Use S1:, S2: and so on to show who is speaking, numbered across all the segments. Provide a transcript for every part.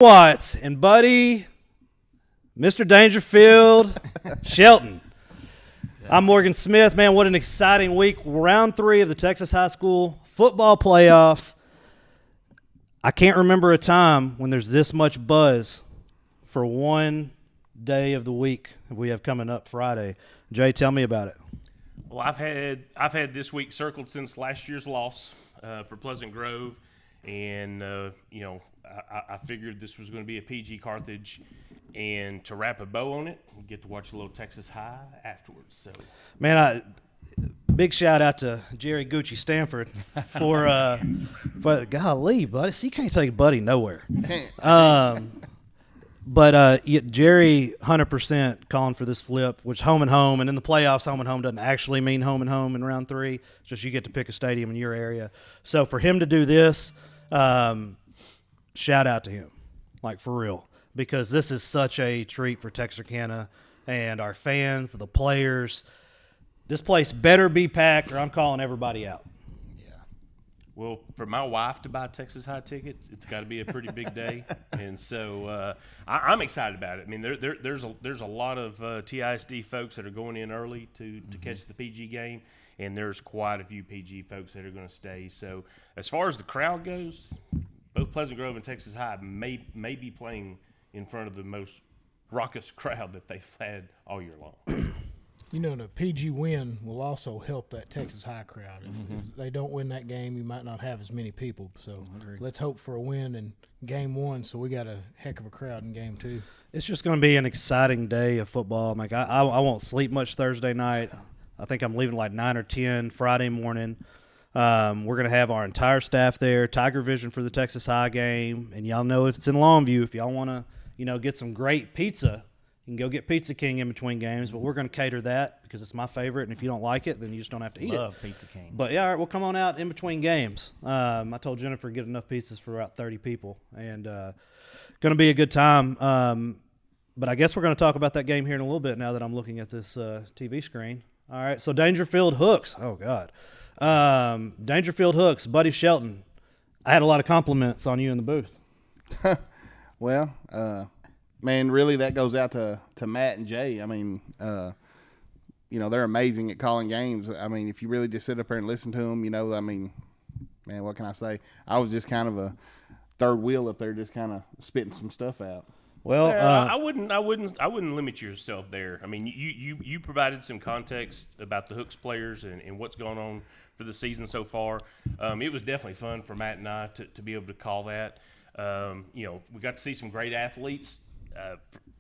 S1: Watts and Buddy, Mr. Dangerfield, Shelton. I'm Morgan Smith. Man, what an exciting week. Round 3 of the Texas High School football playoffs. I can't remember a time when there's this much buzz for one day of the week we have coming up Friday. Jay, tell me about it.
S2: Well, I've had this week circled since last year's loss for Pleasant Grove, and I figured this was going to be a PG Carthage, and to wrap a bow on it, we get to watch a little Texas High afterwards. So,
S1: man, big shout out to Jerry Gucci Stanford for golly, buddy. See, you can't take Buddy nowhere. But Jerry 100% calling for this flip, which home and home, and in the playoffs, home and home doesn't actually mean home and home in round 3. It's just you get to pick a stadium in your area. So for him to do this, shout out to him, like for real, because this is such a treat for Texarkana and our fans, the players. This place better be packed, or I'm calling everybody out.
S2: Well, for my wife to buy Texas High tickets, it's got to be a pretty big day, and so I'm excited about it. I mean, there's a lot of TISD folks that are going in early to catch the PG game, and there's quite a few PG folks that are going to stay. So as far as the crowd goes, both Pleasant Grove and Texas High may be playing in front of the most raucous crowd that they've had all year long.
S3: You know, the PG win will also help that Texas High crowd. If they don't win that game, you might not have as many people. So let's hope for a win in game 1 so we got a heck of a crowd in game 2.
S1: It's just going to be an exciting day of football. Like I won't sleep much Thursday night. I think I'm leaving like 9 or 10 Friday morning. We're going to have our entire staff there, Tiger Vision for the Texas High game. And y'all know if it's in Longview, if y'all want to, get some great pizza, you can go get Pizza King in between games, but we're going to cater that because it's my favorite, and if you don't like it, then you just don't have to eat it.
S4: Love Pizza King.
S1: But, yeah, all right, we'll come on out in between games. I told Jennifer to get enough pizzas for about 30 people, and going to be a good time. But I guess we're going to talk about that game here in a little bit now that I'm looking at this TV screen. All right, so Dangerfield Hooks. Oh, God. Dangerfield Hooks, Buddy Shelton. I had a lot of compliments on you in the booth.
S5: Well, man, really that goes out to Matt and Jay. I mean, they're amazing at calling games. I mean, if you really just sit up there and listen to them, man, what can I say? I was just kind of a third wheel up there, just kind of spitting some stuff out.
S1: Well,
S2: I wouldn't limit yourself there. I mean, you provided some context about the Hooks players and what's going on for the season so far. It was definitely fun for Matt and I to be able to call that. We got to see some great athletes.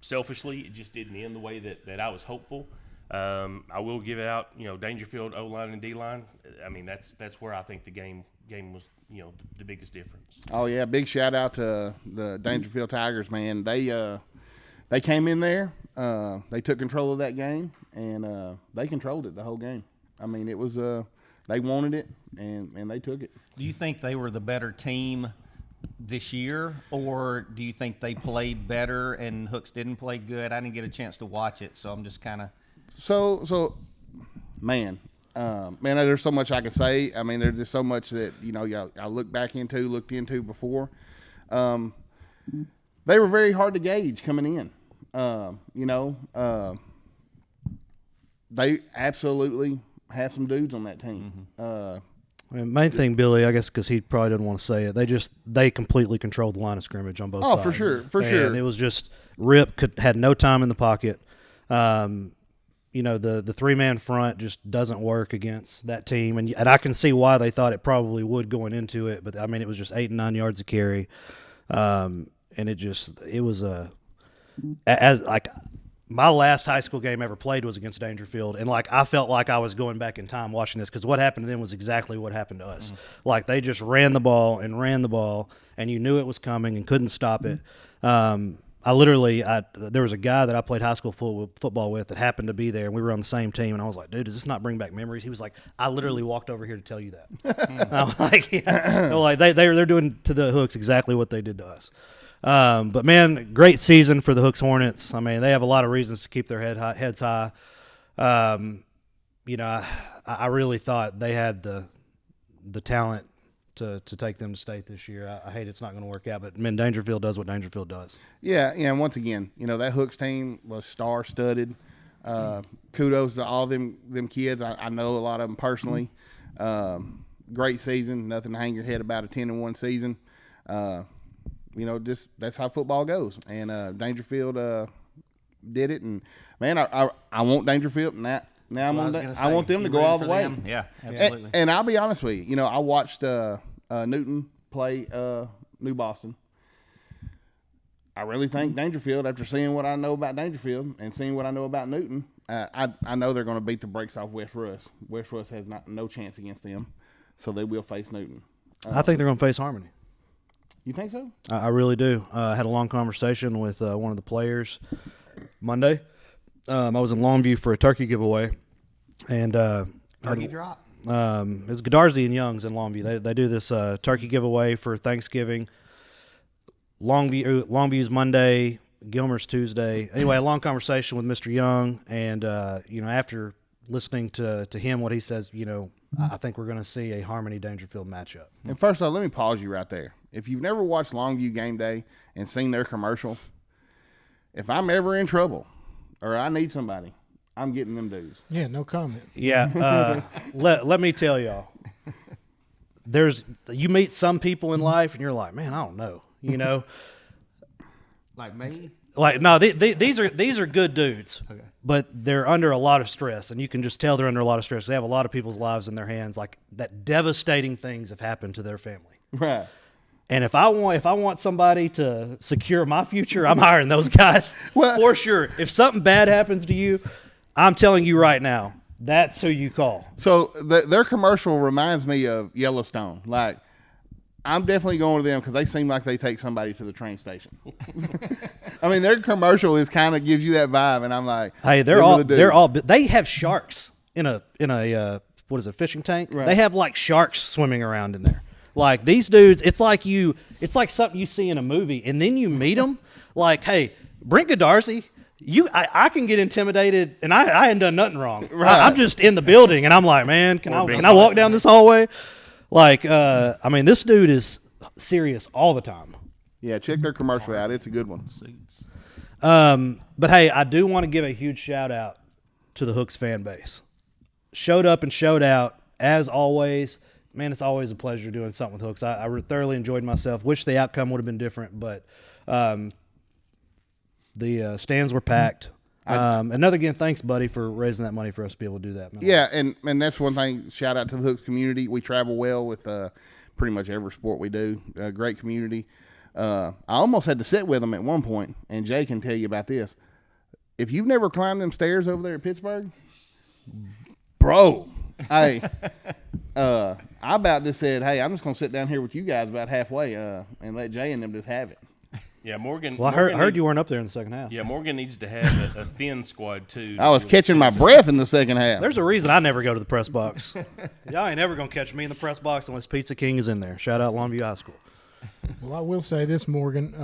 S2: Selfishly, it just didn't end the way that I was hopeful. I will give out, Dangerfield O-line and D-line. I mean, that's where I think the game was, the biggest difference.
S5: Oh yeah, big shout out to the Dangerfield Tigers, man. They came in there, they took control of that game, and they controlled it the whole game. I mean, it was they wanted it, and they took it.
S4: Do you think they were the better team this year, or do you think they played better and Hooks didn't play good? I didn't get a chance to watch it, so I'm just kind of
S5: man, there's so much I could say. I mean, there's just so much that I looked into before. They were very hard to gauge coming in. They absolutely have some dudes on that team.
S1: Main thing, Billy, I guess because he probably didn't want to say it, they completely controlled the line of scrimmage on both sides.
S5: Oh, for sure.
S1: It was just Rip had no time in the pocket. The 3-man front just doesn't work against that team, and I can see why they thought it probably would going into it. But I mean, it was just 8 and 9 yards of carry, and it was my last high school game ever played was against Dangerfield, and I felt like I was going back in time watching this because what happened to them was exactly what happened to us. They just ran the ball, and you knew it was coming and couldn't stop it. There was a guy that I played high school football with that happened to be there, and we were on the same team, and I was like, dude, does this not bring back memories? He was like, I literally walked over here to tell you that. I was like, yeah. They're doing to the Hooks exactly what they did to us. But man, great season for the Hooks Hornets. I mean, they have a lot of reasons to keep their heads high. I really thought they had the talent to take them to state this year. I hate it's not going to work out, but man, Dangerfield does what Dangerfield does.
S5: Yeah, and once again, that Hooks team was star-studded. Kudos to all them kids. I know a lot of them personally. Great season. Nothing to hang your head about a 10-1 season. Just that's how football goes. And Dangerfield did it. And man, I want Dangerfield. Now I want them to go all the way.
S4: Yeah, absolutely.
S5: And I'll be honest with you. I watched Newton play New Boston. I really think Dangerfield, after seeing what I know about Dangerfield and seeing what I know about Newton, I know they're going to beat the brakes off West Rusk. West Rusk has no chance against them, so they will face Newton.
S1: I think they're going to face Harmony.
S5: You think so?
S1: I really do. I had a long conversation with one of the players Monday. I was in Longview for a turkey giveaway, and
S4: Turkey drop.
S1: It's Godarzi and Young's in Longview. They do this turkey giveaway for Thanksgiving. Longview's Monday, Gilmer's Tuesday. Anyway, a long conversation with Mr. Young, and after listening to him, what he says, I think we're going to see a Harmony Dangerfield matchup.
S5: And first off, let me pause you right there. If you've never watched Longview Game Day and seen their commercial, if I'm ever in trouble or I need somebody, I'm getting them dudes.
S3: Yeah, no comment.
S1: Yeah, let me tell y'all. You meet some people in life, and you're like, man, I don't know.
S4: Like me?
S1: Like no, these are good dudes,
S4: Okay.
S1: but they're under a lot of stress, and you can just tell they're under a lot of stress. They have a lot of people's lives in their hands. Like that, devastating things have happened to their family.
S5: Right.
S1: And if I want somebody to secure my future, I'm hiring those guys for sure. If something bad happens to you, I'm telling you right now, that's who you call.
S5: So their commercial reminds me of Yellowstone. Like, I'm definitely going to them because they seem like they take somebody to the train station. I mean, their commercial gives you that vibe, and I'm like,
S1: hey, they have sharks in a what is it, fishing tank?
S5: Right.
S1: They have like sharks swimming around in there. Like these dudes, it's like something you see in a movie, and then you meet them. Like, hey, Brent Godarzi, I can get intimidated, and I hadn't done nothing wrong.
S5: Right.
S1: I'm just in the building, and I'm like, man, can I walk down this hallway? Like, this dude is serious all the time.
S5: Yeah, check their commercial out. It's a good one.
S1: But hey, I do want to give a huge shout out to the Hooks fan base. Showed up and showed out as always. Man, it's always a pleasure doing something with Hooks. I thoroughly enjoyed myself. Wish the outcome would have been different, but the stands were packed. Another again, thanks, buddy, for raising that money for us to be able to do that, man.
S5: Yeah, and that's one thing. Shout out to the Hooks community. We travel well with pretty much every sport we do. Great community. I almost had to sit with them at one point, and Jay can tell you about this. If you've never climbed them stairs over there at Pittsburgh, bro, hey, I about just said, hey, I'm just going to sit down here with you guys about halfway and let Jay and them just have it.
S2: Yeah, Morgan.
S1: Well, I heard you weren't up there in the second half.
S2: Yeah, Morgan needs to have a thin squad too.
S5: I was catching my breath in the second half.
S1: There's a reason I never go to the press box. Y'all ain't ever going to catch me in the press box unless Pizza King is in there. Shout out Longview High School.
S3: Well, I will say this, Morgan.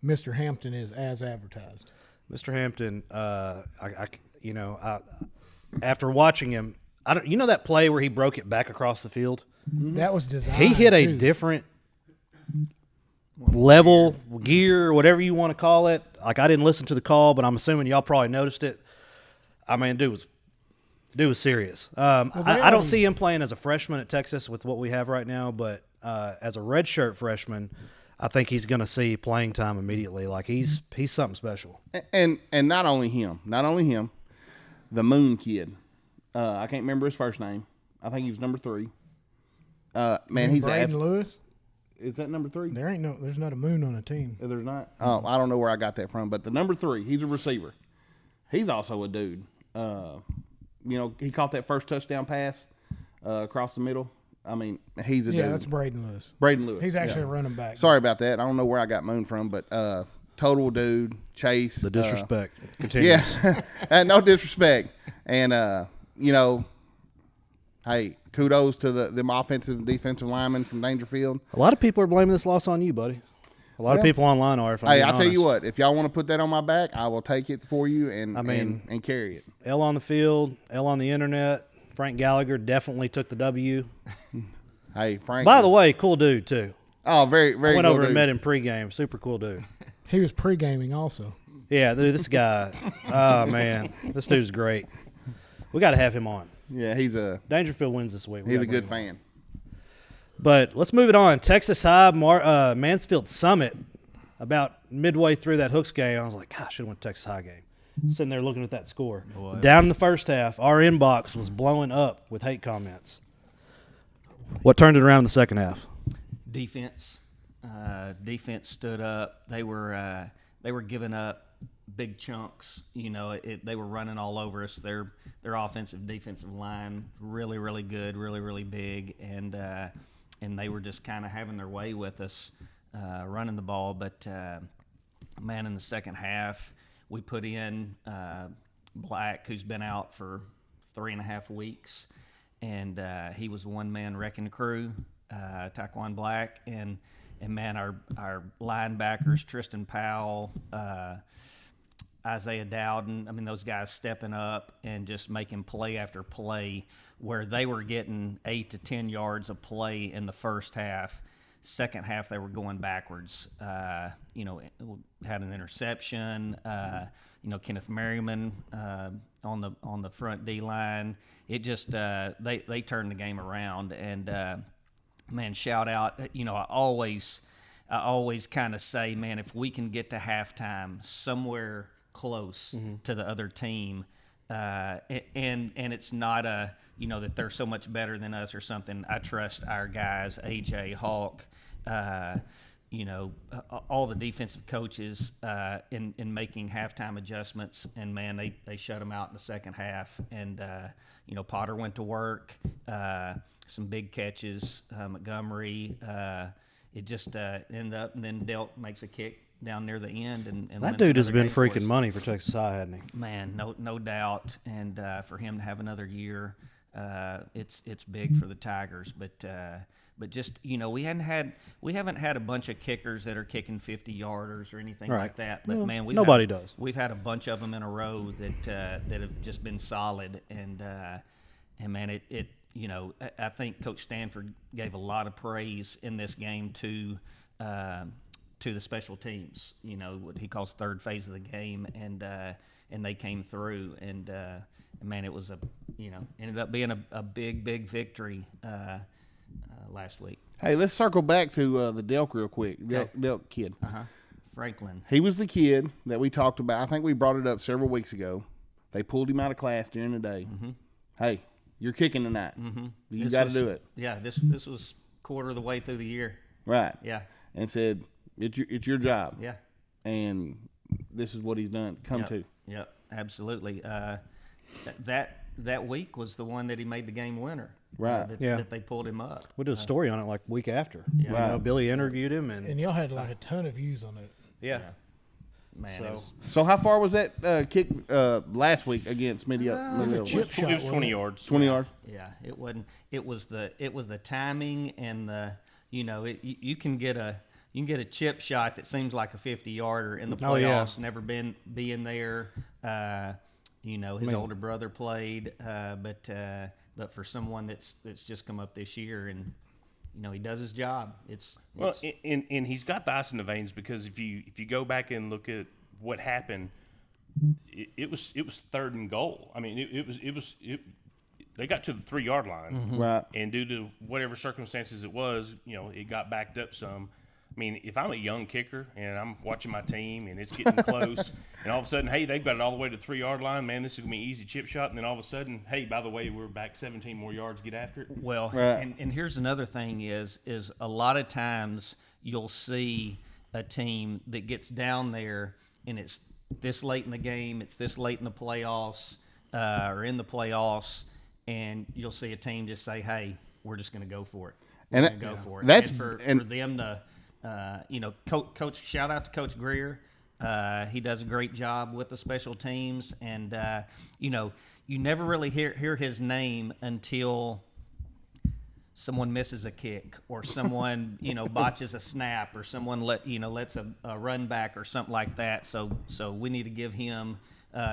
S3: Mr. Hampton is as advertised.
S1: Mr. Hampton, after watching him, that play where he broke it back across the field?
S3: That was designed.
S1: He hit a different level, gear, whatever you want to call it. Like, I didn't listen to the call, but I'm assuming y'all probably noticed it. I mean, dude was serious. I don't see him playing as a freshman at Texas with what we have right now, but as a redshirt freshman, I think he's going to see playing time immediately. Like, he's something special.
S5: And not only him, the Moon kid. I can't remember his first name. I think he was number 3. Man, he's
S3: Braden Lewis.
S5: Is that number 3?
S3: There's not a Moon on the team.
S5: There's not. Oh, I don't know where I got that from, but the number 3, he's a receiver. He's also a dude. He caught that first touchdown pass across the middle. I mean, he's a dude.
S3: Yeah, that's Braden Lewis.
S5: Braden Lewis.
S3: He's actually a running back.
S5: Sorry about that. I don't know where I got Moon from, but total dude. Chase.
S1: The disrespect continues.
S5: Yeah, no disrespect. And hey, kudos to them offensive and defensive linemen from Dangerfield.
S1: A lot of people are blaming this loss on you, buddy. A lot of people online are.
S5: Hey, I'll tell you what. If y'all want to put that on my back, I will take it for you and carry it.
S1: L on the field, L on the internet. Frank Gallagher definitely took the W.
S5: Hey, Frank.
S1: By the way, cool dude too.
S5: Oh, very, very.
S1: Went
S5: cool
S1: over and
S5: dude.
S1: met him pregame. Super cool dude.
S3: He was pre-gaming also.
S1: Yeah, dude, this guy. Oh man, this dude's great. We got to have him on.
S5: Yeah, he's a
S1: Dangerfield wins this week. We
S5: he's a
S1: gotta bring
S5: good
S1: him on.
S5: fan.
S1: But let's move it on. Texas High, Mansfield Summit. About midway through that Hooks game, I was like, gosh, I should have went to Texas High game. Sitting there looking at that score. Down in the first half, our inbox was blowing up with hate comments. What turned it around in the second half?
S4: Defense. Defense stood up. They were giving up big chunks. You know, they were running all over us. Their offensive defensive line really, really good, really, really big, and they were just kind of having their way with us, running the ball. But man, in the second half, we put in Black, who's been out for 3.5 weeks, and he was a one-man wrecking crew, Taquan Black, and man, our linebackers, Tristan Powell, Isaiah Dowden, I mean, those guys stepping up and just making play after play where they were getting 8 to 10 yards of play in the first half. Second half, they were going backwards. You know, had an interception. You know, Kenneth Merriman on the front D line. It just they turned the game around. And man, shout out. You know, I always kind of say, man, if we can get to halftime somewhere close to the other team, and it's not that they're so much better than us or something. I trust our guys, AJ, Hawk, all the defensive coaches in making halftime adjustments, and man, they shut them out in the second half. And Potter went to work, some big catches, Montgomery. It just ended up, and then Delk makes a kick down near the end, and
S1: That
S4: wins
S1: dude has
S4: another
S1: been
S4: game for
S1: freaking
S4: us.
S1: money for Texas High, hasn't he?
S4: Man, no doubt, and for him to have another year, it's big for the Tigers. But just we haven't had a bunch of kickers that are kicking 50-yarders or anything
S1: Right.
S4: like that. But
S1: Well,
S4: man,
S1: nobody does.
S4: We've had a bunch of them in a row that have just been solid, and man, I think Coach Stanford gave a lot of praise in this game to the special teams, what he calls third phase of the game, and they came through, and man, it was ended up being a big victory last week.
S5: Hey, let's circle back to the Delk real quick. Delk kid.
S4: Franklin.
S5: He was the kid that we talked about. I think we brought it up several weeks ago. They pulled him out of class during the day. Hey, you're kicking tonight. You got to do it.
S4: Yeah, this was quarter of the way through the year.
S5: Right.
S4: Yeah.
S5: And said, it's your job.
S4: Yeah.
S5: And this is what he's done. To.
S4: Yep, absolutely. That week was the one that he made the game winner.
S5: Right.
S4: That they pulled him up.
S1: We did a story on it like week after.
S4: Yeah.
S5: Right.
S1: Billy interviewed him, and
S3: And y'all had like a ton of views on it.
S1: yeah.
S4: Man,
S1: So-
S4: it was,
S5: So how far was that kick last week against Midfield?
S3: chip shot,
S2: It was 20
S3: wasn't it?
S2: yards.
S5: 20 yards?
S4: yeah, it wasn't. It was the timing and the you can get a chip shot that seems like a 50-yarder in the playoffs.
S1: Oh, yeah.
S4: Never being there. His older brother played, but for someone that's just come up this year and he does his job.
S2: Well, and he's got the ice in the veins, because if you go back and look at what happened, it was 3rd and goal. I mean, they got to the 3-yard line,
S5: Right.
S2: and due to whatever circumstances it was, it got backed up some. I mean, if I'm a young kicker and I'm watching my team and it's getting close, and all of a sudden, hey, they've got it all the way to the 3-yard line, man, this is going to be an easy chip shot. And then all of a sudden, hey, by the way, we're back 17 more yards, get after it.
S4: Well,
S5: Right.
S4: and here's another thing is a lot of times you'll see a team that gets down there and it's this late in the game, it's this late in the playoffs, or in the playoffs, and you'll see a team just say, hey, we're just going to go for it. We're
S5: And
S4: going to go for it.
S5: that's-
S4: and for
S5: and-
S4: them to, Coach, shout out to Coach Greer. He does a great job with the special teams, and you never really hear his name until someone misses a kick, or someone botches a snap, or someone lets a run back or something like that. So we need to give him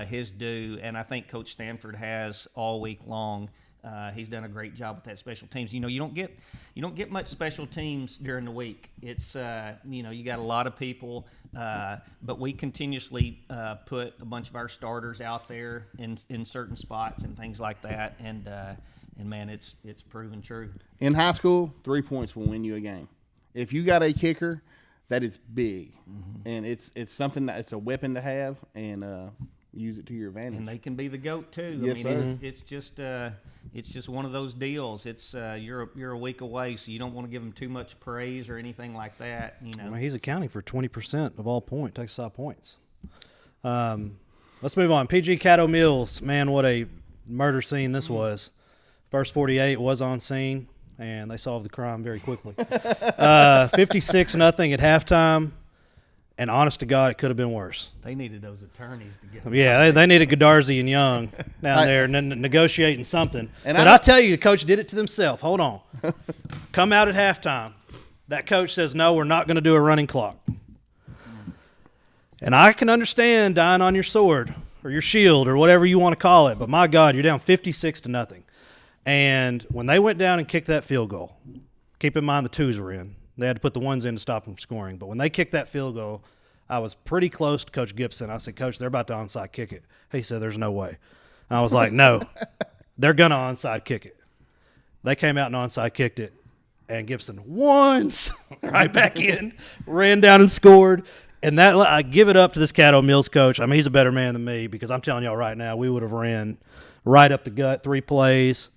S4: his due, and I think Coach Stanford has all week long He's done a great job with that special teams. You don't get much special teams during the week. It's you got a lot of people, but we continuously put a bunch of our starters out there in certain spots and things like that. And man, it's proven true.
S5: In high school, 3 points will win you a game. If you got a kicker, that is big, and it's something that it's a weapon to have, and use it to your advantage.
S4: And they can be the GOAT too.
S5: Yes,
S4: sir. It's just one of those deals. It's you're a week away, so you don't want to give them too much praise or anything like that.
S1: I mean, he's accounting for 20% of all Texas high points. Let's move on. PG Caddo Mills, man, what a murder scene this was. First 48 was on scene, and they solved the crime very quickly. 56-0 at halftime. And honest to God, it could have been worse.
S4: They needed those attorneys to get them.
S1: Yeah, they needed Godarzi and Young down there negotiating something. But I tell you, the coach did it to themselves. Hold on. Come out at halftime. That coach says, no, we're not going to do a running clock. And I can understand dying on your sword or your shield or whatever you want to call it. But, my God, you're down 56-0. And when they went down and kicked that field goal, keep in mind the twos were in. They had to put the ones in to stop them from scoring. But when they kicked that field goal, I was pretty close to Coach Gibson. I said, Coach, they're about to onside kick it. He said, there's no way. And I was like, no, they're going to onside kick it. They came out and onside kicked it. And Gibson once right back in, ran down and scored. And that I give it up to this Caddo Mills coach. I mean, he's a better man than me because I'm telling y'all right now, we would have ran right up the gut, 3 plays,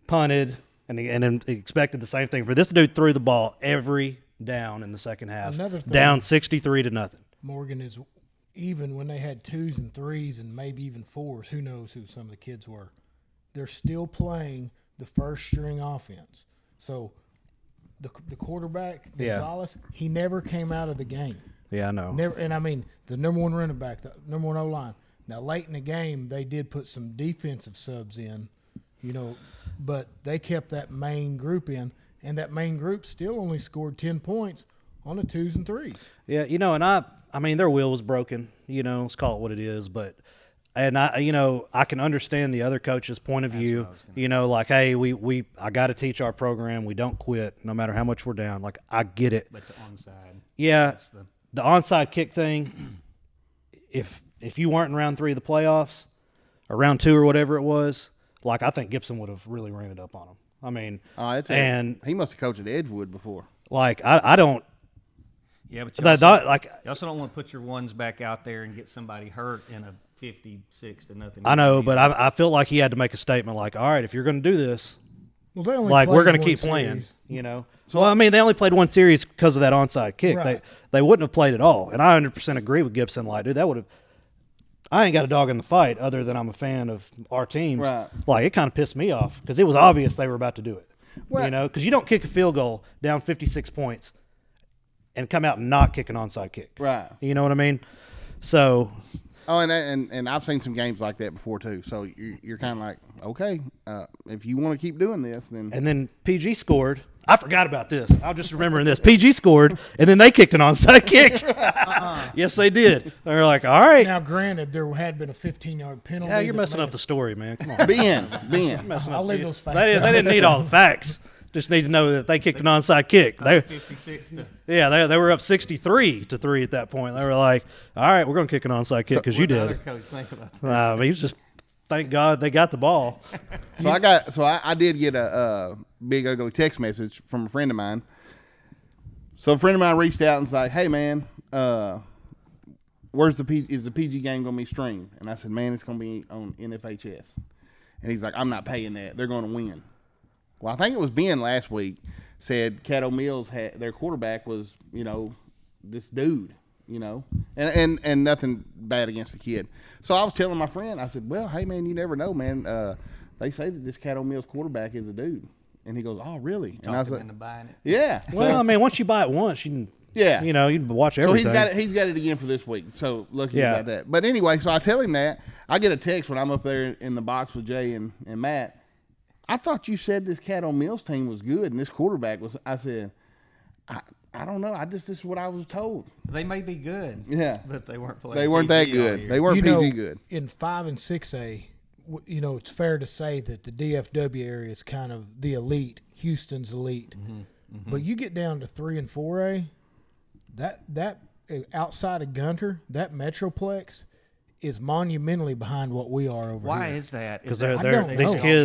S1: punted, and then expected the same thing. For this dude threw the ball every down in the second half.
S3: Another thing,
S1: down 63-0.
S3: Morgan, is even when they had 2s and 3s and maybe even 4s, who knows who some of the kids were, they're still playing the first string offense. So the quarterback, Gonzalez, he never came out of the game.
S1: Yeah, I know.
S3: Never, and I mean, the number one running back, the number one O-line. Now, late in the game, they did put some defensive subs in, but they kept that main group in, and that main group still only scored 10 points on the 2s and 3s.
S1: Yeah, and I mean, their wheel was broken, let's call it what it is, but I can understand the other coach's point of view, like, hey, I got to teach our program. We don't quit no matter how much we're down. Like, I get it.
S4: But the onside.
S1: Yeah, the onside kick thing, if you weren't in round 3 of the playoffs or round 2 or whatever it was, like, I think Gibson would have really ran it up on him. I mean,
S5: he must have coached at Edgewood before.
S1: Like, I don't.
S4: Yeah, but you also don't want to put your ones back out there and get somebody hurt in a 56-0.
S1: I know, but I feel like he had to make a statement like, all right, if you're going to do this,
S3: well, they only
S1: like, we're going to keep
S3: series.
S1: playing, So, I mean, they only played one series because of that onside kick.
S3: Right.
S1: They wouldn't have played at all. And I 100% agree with Gibson. Like, dude, that would have – I ain't got a dog in the fight other than I'm a fan of our teams.
S5: Right.
S1: Like, it kind of pissed me off because it was obvious they were about to do it.
S5: Well,
S1: Because you don't kick a field goal down 56 points and come out and not kick an onside kick.
S5: Right.
S1: You know what I mean? So –
S5: oh, and I've seen some games like that before too. So you're kind of like, okay, if you want to keep doing this, then.
S1: And then PG scored. I forgot about this. I'm just remembering this. PG scored, and then they kicked an onside kick. Yes, they did. They were like, all right.
S3: Now, granted, there had been a 15-yard penalty.
S1: Yeah, you're messing up the story, man. Come on.
S5: Ben.
S3: I'll leave those facts
S1: They
S3: out.
S1: didn't need all the facts. Just need to know that they kicked an onside kick. They
S4: 56 to
S1: they were up 63-3 at that point. They were like, all right, we're going to kick an onside kick because you
S4: what the other
S1: did.
S4: coach think about that?
S1: He was just, thank God they got the ball.
S5: So I did get a big ugly text message from a friend of mine. So a friend of mine reached out and was like, hey man, is the PG game going to be streamed? And I said, man, it's going to be on NFHS. And he's like, I'm not paying that. They're going to win. Well, I think it was Ben last week said Caddo Mills their quarterback was, this dude, and nothing bad against the kid. So I was telling my friend, I said, well, hey man, you never know, man. They say that this Caddo Mills quarterback is a dude. And he goes, oh, really? And I was like,
S4: into buying it.
S5: yeah.
S1: Well, I mean, once you buy it once, you can,
S5: yeah.
S1: you can watch everything.
S5: So he's got it again for this week. So lucky about that. But anyway, so I tell him that. I get a text when I'm up there in the box with Jay and Matt. I thought you said this Caddo Mills team was good and this quarterback was. I said, I don't know. This is what I was told.
S4: They may be good.
S5: Yeah.
S4: But they weren't playing.
S5: They weren't that
S4: PG all
S5: good.
S4: year.
S5: They weren't PG good.
S3: In 5 and 6A, it's fair to say that the DFW area is kind of the elite. Houston's elite. But you get down to 3 and 4A, that outside of Gunter, that Metroplex is monumentally behind what we are over
S4: Why
S3: here.
S4: is that?
S1: Because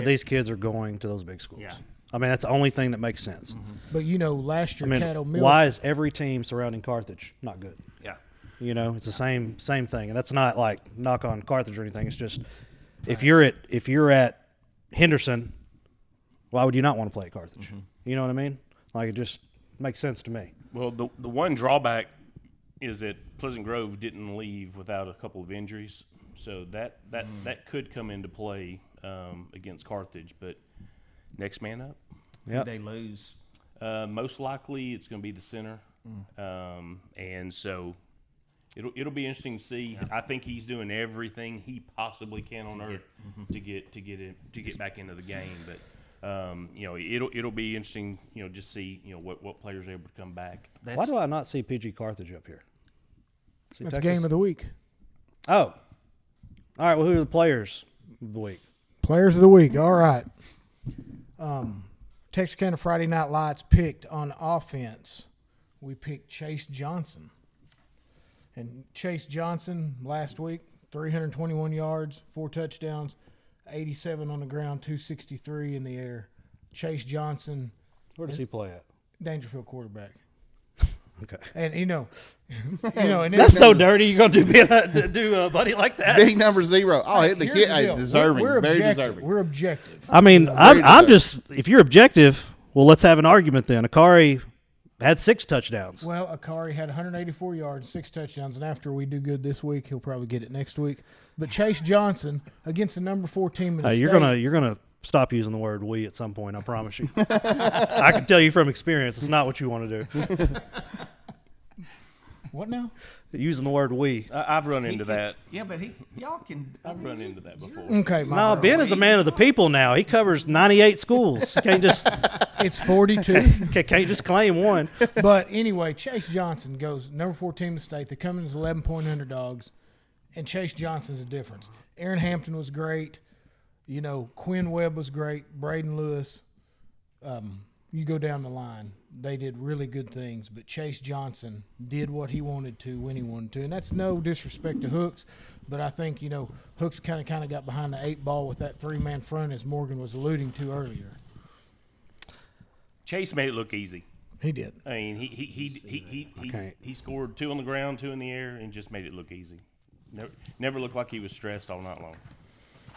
S1: these kids are going to those big schools.
S4: Yeah.
S1: I mean, that's the only thing that makes sense.
S3: But last year Cattle Mill.
S1: Why is every team surrounding Carthage not good?
S4: Yeah.
S1: It's the same thing, and that's not like knock on Carthage or anything. It's just if you're at Henderson, why would you not want to play at Carthage? You know what I mean? Like, it just makes sense to me.
S2: Well, the one drawback is that Pleasant Grove didn't leave without a couple of injuries, so that could come into play against Carthage. But next man up.
S1: Yeah.
S4: They lose.
S2: Most likely, it's going to be the center, and so it'll be interesting to see. I think he's doing everything he possibly can on earth to get back into the game, but. It'll be interesting, just see, what players are able to come back.
S1: Why do I not see PG Carthage up here? See
S3: That's
S1: Texas?
S3: game of the week.
S1: Oh. All right, well, who are the players of the week?
S3: Players of the week. All right. Texarkana Friday Night Lights picked on offense. We picked Chase Johnson. And Chase Johnson last week, 321 yards, 4 touchdowns. 87 on the ground, 263 in the air. Chase Johnson.
S1: Where does he play at?
S3: Dangerfield quarterback.
S1: Okay.
S3: And and
S1: That's so dirty. You're gonna do a buddy like that?
S5: Big number 0. Oh, hit the
S3: Here's
S5: kid.
S3: the
S5: Hey,
S3: deal.
S5: deserving.
S3: We're
S5: very
S3: objective.
S5: deserving.
S3: We're objective.
S1: I mean, I'm
S5: deserving.
S1: just if you're objective, well, let's have an argument then. Akari had 6 touchdowns.
S3: Well, Akari had 184 yards, 6 touchdowns, and after we do good this week, he'll probably get it next week. But Chase Johnson against the number 4 team in the state.
S1: You're gonna stop using the word "we" at some point. I promise you. I can tell you from experience, it's not what you want to do.
S3: What now?
S1: Using the word "we."
S2: I've run into that.
S4: Yeah, but y'all can.
S2: I've run into that before.
S3: Okay,
S1: No, Ben is a man of the people now. He covers 98 schools. You can't just
S3: It's 42.
S1: can't just claim one.
S3: But anyway, Chase Johnson goes number 4 team in the state. They come in as 11-point underdogs, and Chase Johnson's a difference. Aaron Hampton was great. Quinn Webb was great. Braden Lewis. You go down the line. They did really good things, but Chase Johnson did what he wanted to when he wanted to. And that's no disrespect to Hooks, but I think, Hooks kind of got behind the 8 ball with that 3-man front, as Morgan was alluding to earlier.
S2: Chase made it look easy.
S3: He did.
S2: I mean, he scored 2 on the ground, 2 in the air, and just made it look easy. Never looked like he was stressed all night long.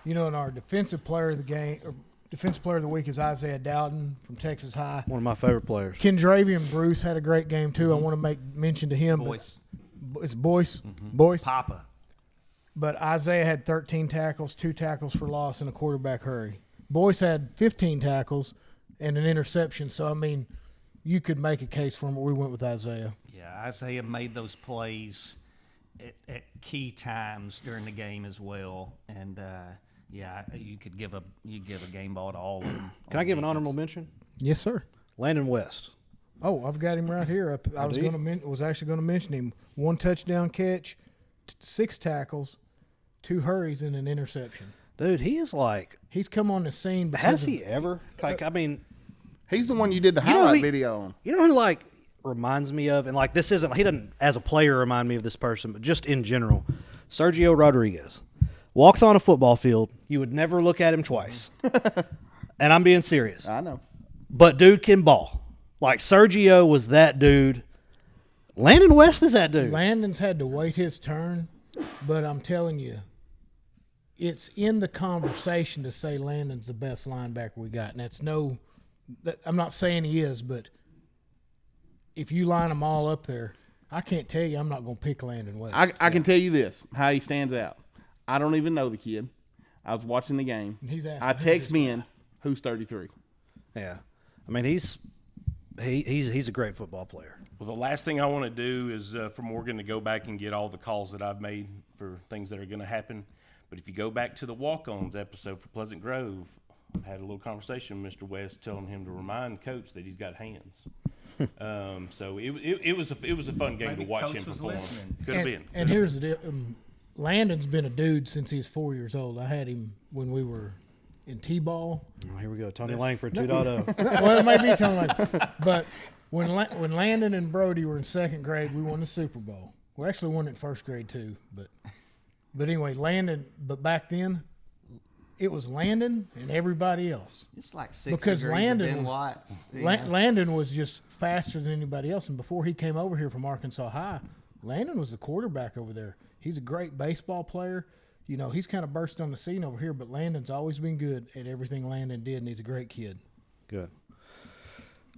S3: And our defensive player of the game, or defensive player of the week, is Isaiah Dowden from Texas High.
S1: One of my favorite players.
S3: Kendravian Bruce had a great game too. I want to make mention to him.
S4: Boyce.
S3: It's Boyce. Boyce.
S4: Papa.
S3: But Isaiah had 13 tackles, 2 tackles for loss, and a quarterback hurry. Boyce had 15 tackles and an interception. So, I mean, you could make a case for him, but we went with Isaiah.
S4: Yeah, Isaiah made those plays at key times during the game as well. And, you could give a game ball to all of them.
S1: Can I give an honorable mention?
S3: Yes, sir.
S1: Landon West.
S3: Oh, I've got him right here. I was actually going to mention him. 1 touchdown catch, 6 tackles, 2 hurries, and an interception.
S1: Dude, he is like.
S3: He's come on the scene.
S1: Has he ever? Like, I mean.
S5: He's the one you did the
S1: You know
S5: highlight
S1: who-
S5: video on.
S1: You know who, like, reminds me of? And, like, this isn't. He doesn't, as a player, remind me of this person, but just in general. Sergio Rodriguez. Walks on a football field. You would never look at him twice. And I'm being serious.
S5: I know.
S1: But dude can ball. Like, Sergio was that dude. Landon West is that dude.
S3: Landon's had to wait his turn, but I'm telling you, it's in the conversation to say Landon's the best linebacker we got. And I'm not saying he is, but if you line them all up there, I can't tell you I'm not going to pick Landon West.
S5: I can tell you this, how he stands out. I don't even know the kid. I was watching the game.
S3: He's asking,
S5: I text Ben, who's 33?
S1: Yeah. I mean, he's a great football player.
S2: Well, the last thing I want to do is for Morgan to go back and get all the calls that I've made for things that are going to happen. But if you go back to the walk-ons episode for Pleasant Grove, I had a little conversation with Mr. West telling him to remind Coach that he's got hands. So it was a fun game
S4: Maybe
S2: to watch
S4: Coach
S2: him
S4: was
S2: perform.
S4: listening.
S2: Could have been.
S3: And here's the deal. Landon's been a dude since he was 4 years old. I had him when we were in T-ball.
S1: Oh, here we go. Tony Langford 2.0.
S3: Well, it may be Tony Langford. But when Landon and Brody were in second grade, we won the Super Bowl. We actually won it in first grade too. But anyway, Landon. But back then, it was Landon and everybody else.
S4: It's like 6
S3: Because
S4: degrees
S3: Landon
S4: of Ben
S3: was-
S4: Watts.
S3: Landon was just faster than anybody else. And before he came over here from Arkansas High, Landon was the quarterback over there. He's a great baseball player. You know, he's kind of burst on the scene over here, but Landon's always been good at everything Landon did, and he's a great kid.
S1: Good.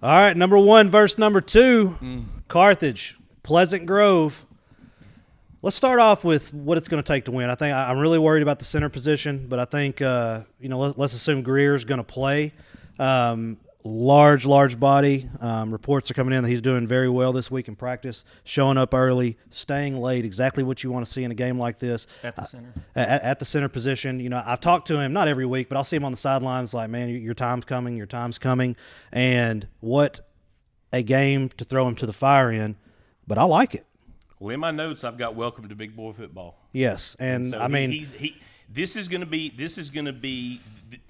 S1: All right, number 1 verse number 2, Carthage, Pleasant Grove. Let's start off with what it's going to take to win. I think I'm really worried about the center position, but I think let's assume Greer's going to play. Large body. Reports are coming in that he's doing very well this week in practice, showing up early, staying late, exactly what you want to see in a game like this.
S4: At the center.
S1: At the center position. You know, I've talked to him, not every week, but I'll see him on the sidelines like, man, your time's coming. And what a game to throw him to the fire in, but I like it.
S2: Well, in my notes, I've got welcome to big boy football.
S1: Yes, and
S2: So
S1: I mean,
S2: this is going to be.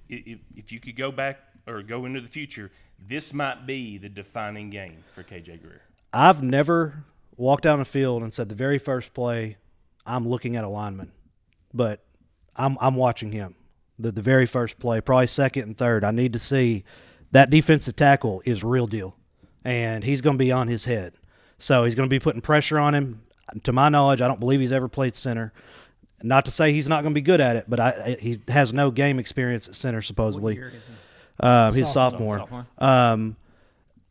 S2: If you could go back or go into the future, this might be the defining game for KJ Greer.
S1: I've never walked down a field and said the very first play, I'm looking at a lineman, but I'm watching him. The very first play, probably second and third, I need to see that defensive tackle is real deal, and he's going to be on his head. So he's going to be putting pressure on him. To my knowledge, I don't believe he's ever played center. Not to say he's not going to be good at it, but he has no game experience at center, supposedly.
S4: What year is he?
S1: He's sophomore. I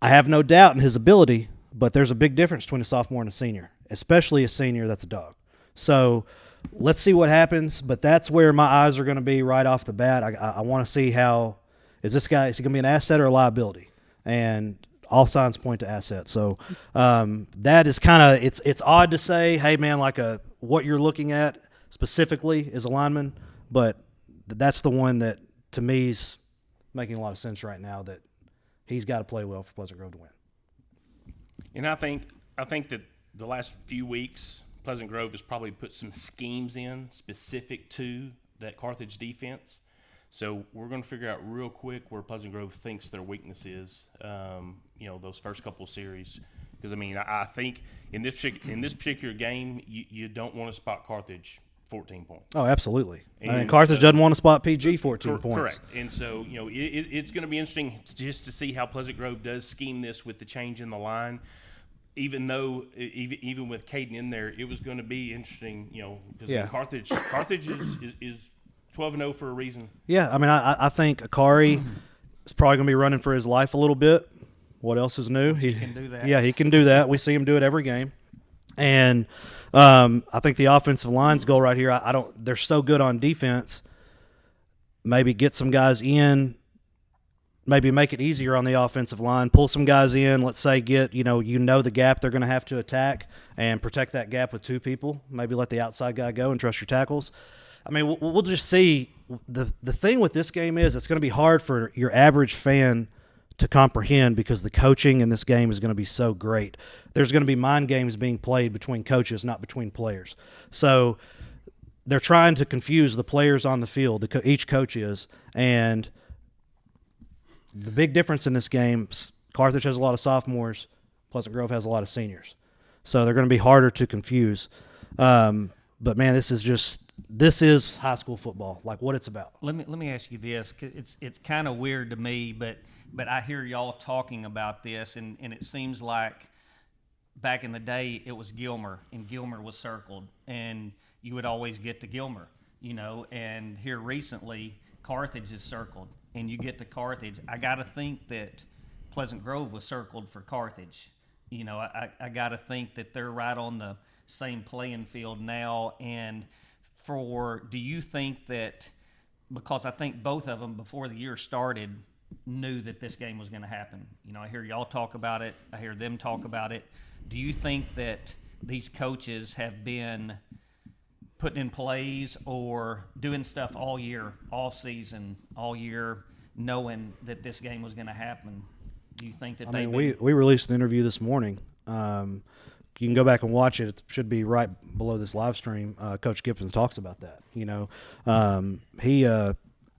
S1: have no doubt in his ability, but there's a big difference between a sophomore and a senior, especially a senior that's a dog. So let's see what happens, but that's where my eyes are going to be right off the bat. I want to see is he going to be an asset or a liability? And all signs point to assets. So that is kind of it's odd to say, hey man, like what you're looking at specifically is a lineman, but that's the one that to me is making a lot of sense right now, that he's got to play well for Pleasant Grove to win.
S2: And I think that the last few weeks, Pleasant Grove has probably put some schemes in specific to that Carthage defense. So we're going to figure out real quick where Pleasant Grove thinks their weakness is. Those first couple of series, because I mean, I think in this particular game, you don't want to spot Carthage 14 points.
S1: Oh, absolutely.
S2: And
S1: Carthage doesn't want to spot PG 14 points.
S2: Correct. And so it's going to be interesting just to see how Pleasant Grove does scheme this with the change in the line. Even though, even with Caden in there, it was going to be interesting. Because Carthage is 12-0 for a reason.
S1: Yeah, I mean, I think Akari is probably going to be running for his life a little bit. What else is new?
S4: He can do that.
S1: Yeah, he can do that. We see him do it every game. And I think the offensive line's goal right here, they're so good on defense. Maybe get some guys in, maybe make it easier on the offensive line, pull some guys in, let's say get, the gap they're going to have to attack and protect that gap with 2 people. Maybe let the outside guy go and trust your tackles. I mean, we'll just see. The thing with this game is it's going to be hard for your average fan to comprehend because the coaching in this game is going to be so great. There's going to be mind games being played between coaches, not between players. So they're trying to confuse the players on the field, each coach is. And the big difference in this game, Carthage has a lot of sophomores, Pleasant Grove has a lot of seniors. So they're going to be harder to confuse. But, man, this is high school football, like what it's about.
S4: Let me ask you this. 'Cause it's kind of weird to me, but I hear y'all talking about this, and it seems like back in the day it was Gilmer, and Gilmer was circled, and you would always get to Gilmer, and here recently Carthage is circled, and you get to Carthage. I got to think that Pleasant Grove was circled for Carthage. I got to think that they're right on the same playing field now, and do you think that, because I think both of them before the year started knew that this game was going to happen. I hear y'all talk about it. I hear them talk about it. Do you think that these coaches have been putting in plays or doing stuff all year, all season, all year, knowing that this game was going to happen? Do you think that
S1: we released an interview this morning. you can go back and watch it. It should be right below this live stream. Coach Gibson talks about that.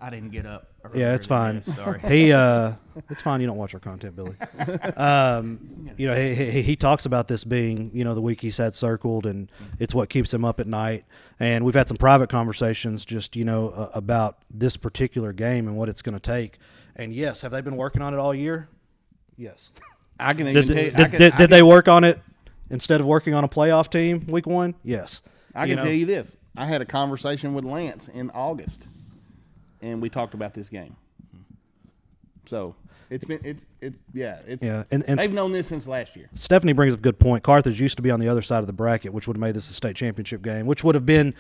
S4: I didn't get up.
S1: Yeah, it's fine.
S4: Sorry.
S1: It's fine. You don't watch our content, Billy. He talks about this being, the week he's had circled, and it's what keeps him up at night. And we've had some private conversations just, about this particular game and what it's going to take. And yes, have they been working on it all year? Yes.
S5: I can even
S1: Did they work on it instead of working on a playoff team week 1? Yes.
S5: I can tell you this. I had a conversation with Lance in August, and we talked about this game. So and they've known this since last year.
S1: Stephanie brings up a good point. Carthage used to be on the other side of the bracket, which would have made this a state championship game, which would have been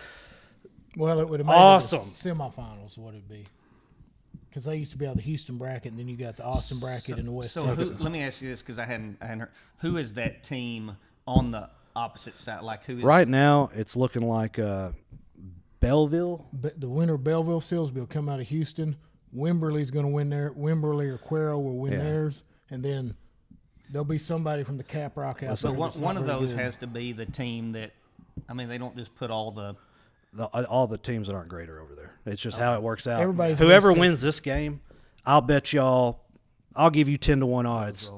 S3: Well, it would have made
S1: awesome.
S3: It the semifinals, would it be? Because they used to be on the Houston bracket, and then you got the Austin bracket and the West Texas.
S4: Let me ask you this, because I hadn't heard. Who is that team on the opposite side? Like who is
S1: right now? It's looking like Belleville.
S3: The winner of Belleville-Silsby will come out of Houston. Wimberley's going to win there. Wimberley or Quero will win theirs, and then there'll be somebody from the Cap Rock out there.
S4: So one of those has to be the team that. I mean, they don't just put all
S1: the teams that aren't great are over there. It's just how it works out.
S3: Whoever
S1: wins this game, I'll bet y'all. I'll give you 10-1 odds.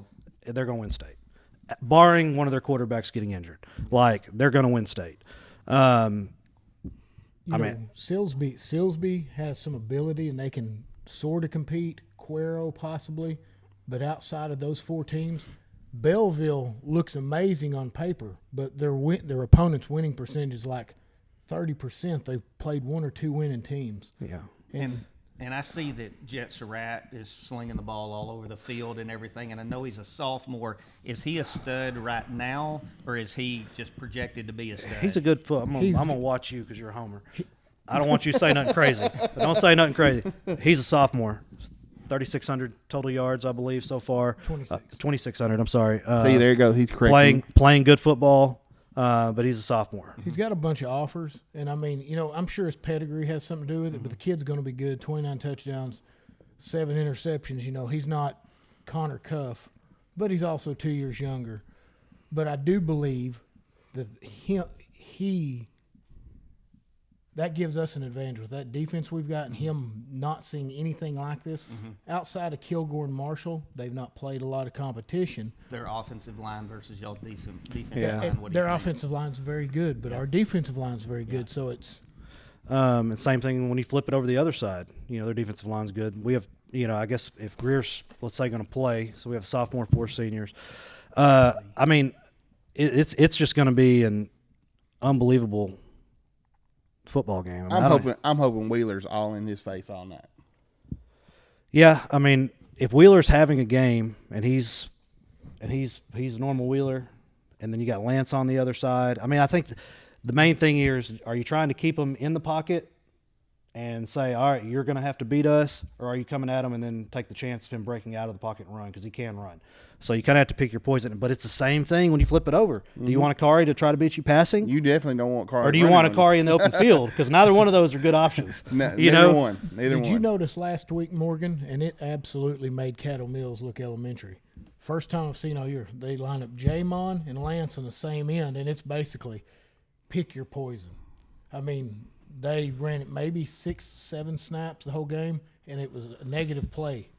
S1: They're going to win state, barring one of their quarterbacks getting injured. Like they're going to win state.
S3: Silsby has some ability, and they can sort of compete. Quero possibly, but outside of those 4 teams, Belleville looks amazing on paper, but their opponent's winning percentage is like 30%. They've played 1 or 2 winning teams.
S1: Yeah,
S4: and I see that Jet Surratt is slinging the ball all over the field and everything, and I know he's a sophomore. Is he a stud right now, or is he just projected to be a stud?
S1: he's a good foot. I'm gonna watch you because you're a homer. I don't want you to say nothing crazy. But don't say nothing crazy. He's a sophomore. 3,600 total yards, I believe, so far. 2,600. I'm sorry.
S5: See, there you go. He's correct.
S1: Playing good football, but he's a sophomore.
S3: He's got a bunch of offers, and I mean, I'm sure his pedigree has something to do with it. But the kid's going to be good. 29 touchdowns, 7 interceptions. He's not Connor Cuff, but he's also 2 years younger. But I do believe that that gives us an advantage with that defense we've got, and him not seeing anything like this. Outside of Kilgore and Marshall, they've not played a lot of competition.
S4: Their offensive line versus y'all's defensive
S1: Yeah.
S4: line.
S3: Their offensive line's very good, but our defensive line's very good. So it's
S1: and same thing when you flip it over the other side. Their defensive line's good. We have, I guess if Greer's, let's say, going to play, so we have sophomore, 4 seniors. I mean, it's just going to be an unbelievable football game.
S5: I'm hoping Wheeler's all in his face all night.
S1: Yeah, I mean, if Wheeler's having a game and he's a normal Wheeler, and then you got Lance on the other side. I mean, I think the main thing here is: are you trying to keep him in the pocket and say, "All right, you're going to have to beat us," or are you coming at him and then take the chance of him breaking out of the pocket and run because he can run? So you kind of have to pick your poison. But it's the same thing when you flip it over. Do you want Akari to try to beat you passing?
S5: You definitely don't want Akari.
S1: Or do you want Akari in the open field? Because neither one of those are good options.
S5: Neither one.
S3: Did you notice last week, Morgan? And it absolutely made Cattle Mills look elementary. First time I've seen all year. They line up Jamon and Lance on the same end, and it's basically pick your poison. I mean, they ran it maybe 6-7 snaps the whole game, and it was a negative play.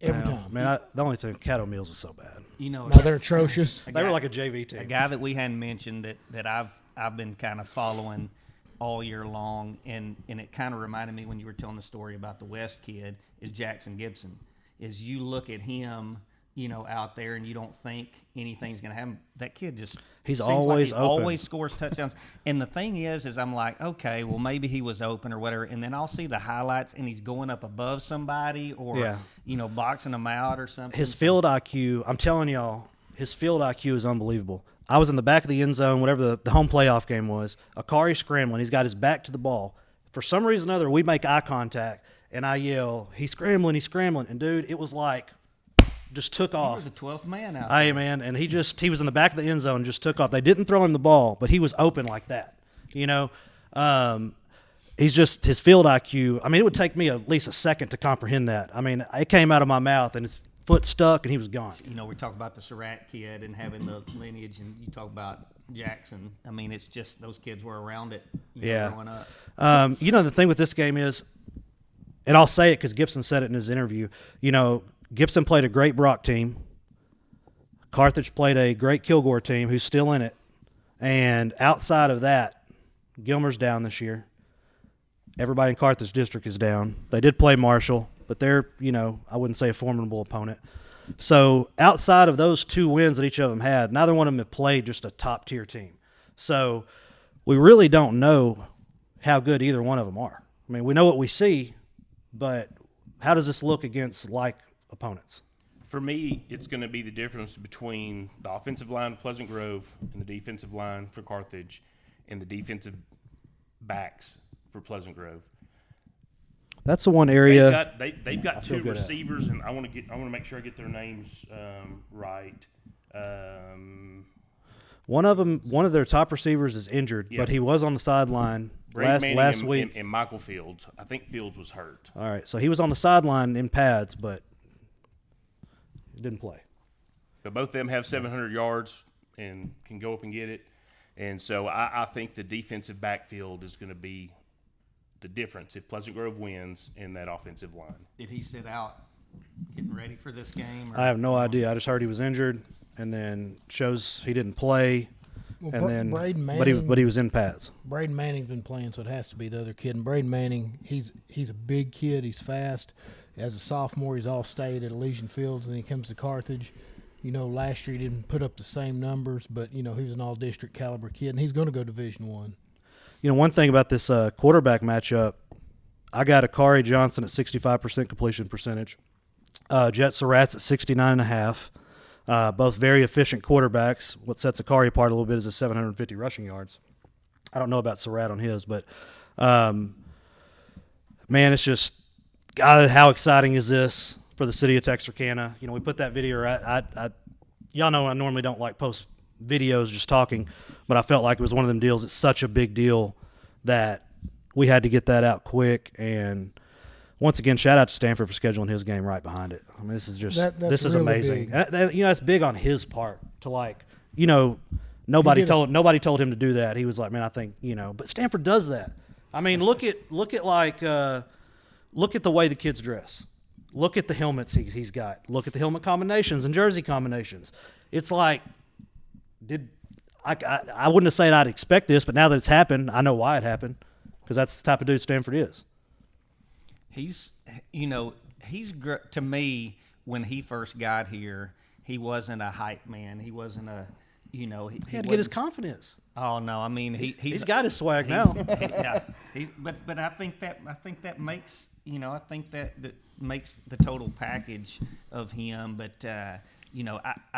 S3: Every time.
S1: Man, the only thing, Cattle Mills was so bad.
S3: No, they're atrocious.
S1: They were like a JV team.
S4: A guy that we hadn't mentioned that I've been kind of following all year long, and it kind of reminded me when you were telling the story about the West kid, is Jackson Gibson. Is you look at him, out there, and you don't think anything's going to happen. That kid just
S1: he's always open.
S4: Always scores touchdowns. And the thing is I'm like, okay, well maybe he was open or whatever, and then I'll see the highlights and he's going up above somebody or boxing them out or something.
S1: His field IQ, I'm telling y'all, his field IQ is unbelievable. I was in the back of the end zone, whatever the home playoff game was. Akari scrambling. He's got his back to the ball. For some reason or other, we make eye contact, and I yell, he's scrambling. And, dude, it was like just took off.
S4: He was the 12th man out there.
S1: Hey, man, and he was in the back of the end zone and just took off. They didn't throw him the ball, but he was open like that. He's just his field IQ. I mean, it would take me at least a second to comprehend that. I mean, it came out of my mouth, and his foot stuck, and he was gone.
S4: We talk about the Surratt kid and having the lineage, and you talk about Jackson. I mean, it's just those kids were around it growing up.
S1: The thing with this game is, and I'll say it because Gibson said it in his interview, Gibson played a great Brock team. Carthage played a great Kilgore team who's still in it. And outside of that, Gilmer's down this year. Everybody in Carthage district is down. They did play Marshall, but they're, I wouldn't say a formidable opponent. So outside of those 2 wins that each of them had, neither one of them have played just a top-tier team. So we really don't know how good either one of them are. I mean, we know what we see, but how does this look against like opponents?
S2: For me, it's going to be the difference between the offensive line of Pleasant Grove and the defensive line for Carthage and the defensive backs for Pleasant Grove.
S1: That's the one area
S2: They've got 2 receivers, and I want to make sure I get their names right.
S1: One of their top receivers is injured, but he was on the sideline last week.
S2: And Michael Fields. I think Fields was hurt.
S1: All right, so he was on the sideline in pads, but he didn't play.
S2: But both of them have 700 yards and can go up and get it. And so I think the defensive backfield is going to be the difference if Pleasant Grove wins in that offensive line.
S4: Did he sit out getting ready for this game?
S1: I have no idea. I just heard he was injured, and then shows he didn't play.
S3: Well, Braden Manning,
S1: but he was in pads.
S3: Braden Manning's been playing, so it has to be the other kid. And Braden Manning, he's a big kid. He's fast. As a sophomore, he's all-state at Elysian Fields, and he comes to Carthage. Last year he didn't put up the same numbers, but, he was an all-district caliber kid, and he's going to go Division I. one
S1: thing about this quarterback matchup, I got Akari Johnson at 65% completion percentage. Jet Surratt's at 69.5. Both very efficient quarterbacks. What sets Akari apart a little bit is his 750 rushing yards. I don't know about Surratt on his, but, man, it's just, God, how exciting is this for the city of Texarkana? We put that video y'all know I normally don't like post videos just talking, but I felt like it was one of them deals. It's such a big deal that we had to get that out quick. And once again, shout out to Stanford for scheduling his game right behind it. I mean, this is just this is really amazing. That's big on his part to nobody told him to do that. He was like, man, I think but Stanford does that. I mean, look at the way the kids dress. Look at the helmets he's got. Look at the helmet combinations and jersey combinations. It's like, I wouldn't have said I'd expect this, but now that it's happened, I know why it happened, because that's the type of dude Stanford is.
S4: He's to me, when he first got here, he wasn't a hype man. He wasn't a, he
S1: had to get his confidence.
S4: Oh no, I mean
S1: he's got his swag now.
S4: But I think that makes that makes the total package of him. But I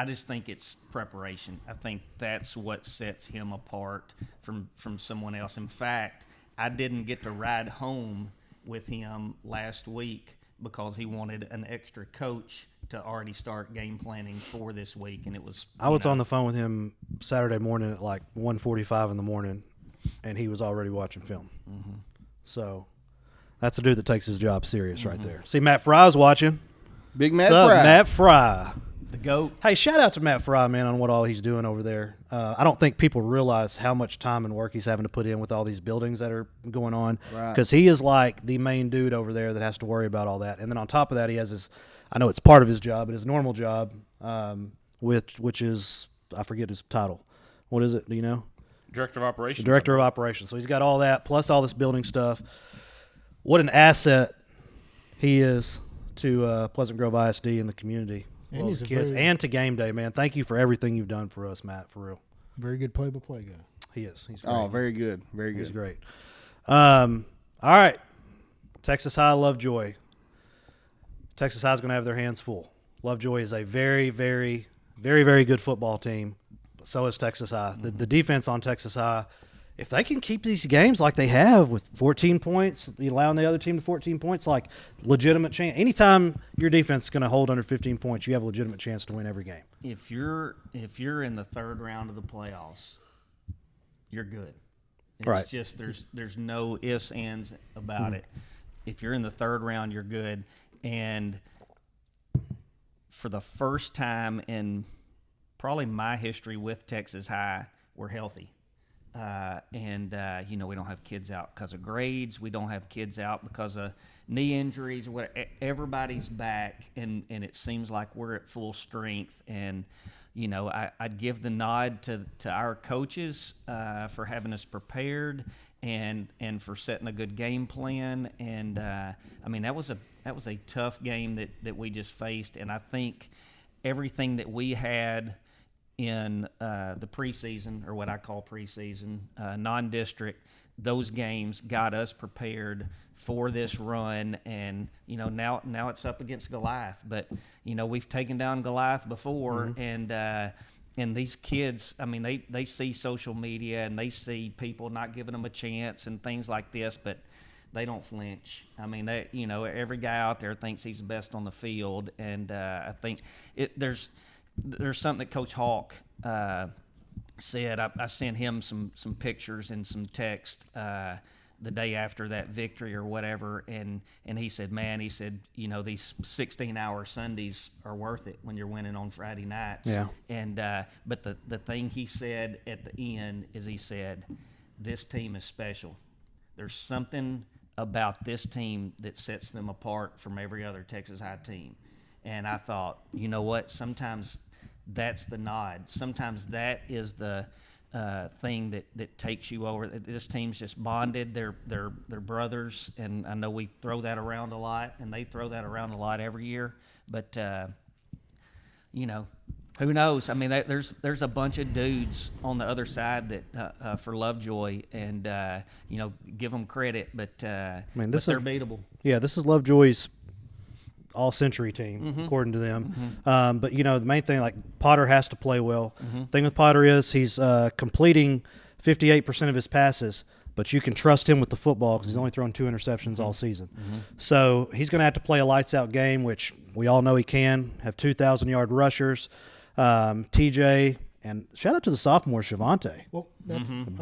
S4: just think it's preparation. I think that's what sets him apart from someone else. In fact, I didn't get to ride home with him last week because he wanted an extra coach to already start game planning for this week, and it was.
S1: I was on the phone with him Saturday morning at like 1:45 in the morning, and he was already watching film. Mm-hmm. So that's a dude that takes his job serious right there. See, Matt Fry's watching.
S5: Big Matt
S1: What's
S5: Fry.
S1: up, Matt Fry.
S4: The GOAT.
S1: Hey, shout out to Matt Fry, man, on what all he's doing over there. I don't think people realize how much time and work he's having to put in with all these buildings that are going on, because he is like the main dude over there that has to worry about all that. And then on top of that, he has his, I know it's part of his job, but his normal job, which is, I forget his title. What is it? Do you know?
S2: Director of Operations.
S1: Director of Operations. So he's got all that, plus all this building stuff. What an asset he is to Pleasant Grove ISD and the community. And his kids, and to game day, man. Thank you for everything you've done for us, Matt, for real.
S3: Very good play-by-play guy.
S1: He is. He's great.
S5: Oh, very good. Very good.
S1: He's great. All right. Texas High, Lovejoy. Texas High is going to have their hands full. Lovejoy is a very, very, very, very good football team. But so is Texas High. The defense on Texas High, if they can keep these games like they have with 14 points, allowing the other team to 14 points, like legitimate chance. Anytime your defense is going to hold under 15 points, you have a legitimate chance to win every game.
S4: If you're in the third round of the playoffs, you're good. It's just there's no ifs, ands about it. If you're in the third round, you're good. And for the first time in probably my history with Texas High, we're healthy. You know, we don't have kids out because of grades. We don't have kids out because of knee injuries. Everybody's back, and it seems like we're at full strength. And, you know, I'd give the nod to our coaches for having us prepared and for setting a good game plan. And, I mean, that was a tough game that we just faced. And I think everything that we had in the preseason, or what I call preseason, non-district, those games got us prepared for this run. And, you know, now it's up against Goliath. But, you know, we've taken down Goliath before, and these kids, I mean, they see social media and they see people not giving them a chance and things like this, but they don't flinch. I mean, you know, every guy out there thinks he's the best on the field, and I think there's something that Coach Hawk said. I sent him some pictures and some text the day after that victory or whatever, and he said, man, he said, you know, these 16-hour Sundays are worth it when you're winning on Friday nights.
S1: Yeah.
S4: And but the thing he said at the end is, he said, this team is special. There's something about this team that sets them apart from every other Texas High team. And I thought, you know what, sometimes that's the nod. Sometimes that is the thing that takes you over. This team's just bonded. They're brothers, and I know we throw that around a lot, and they throw that around a lot every year. But, you know, who knows? I mean, there's a bunch of dudes on the other side that for Lovejoy, and, you know, give them credit, but, they're beatable.
S1: Yeah, this is Lovejoy's all-century team, according to them. But, you know, the main thing, like, Potter has to play well. Thing with Potter is he's completing 58% of his passes, but you can trust him with the football because he's only thrown 2 interceptions all season. So he's going to have to play a lights-out game, which we all know he can, have 2,000-yard rushers. TJ, and shout out to the sophomore, Shavante.
S3: Well,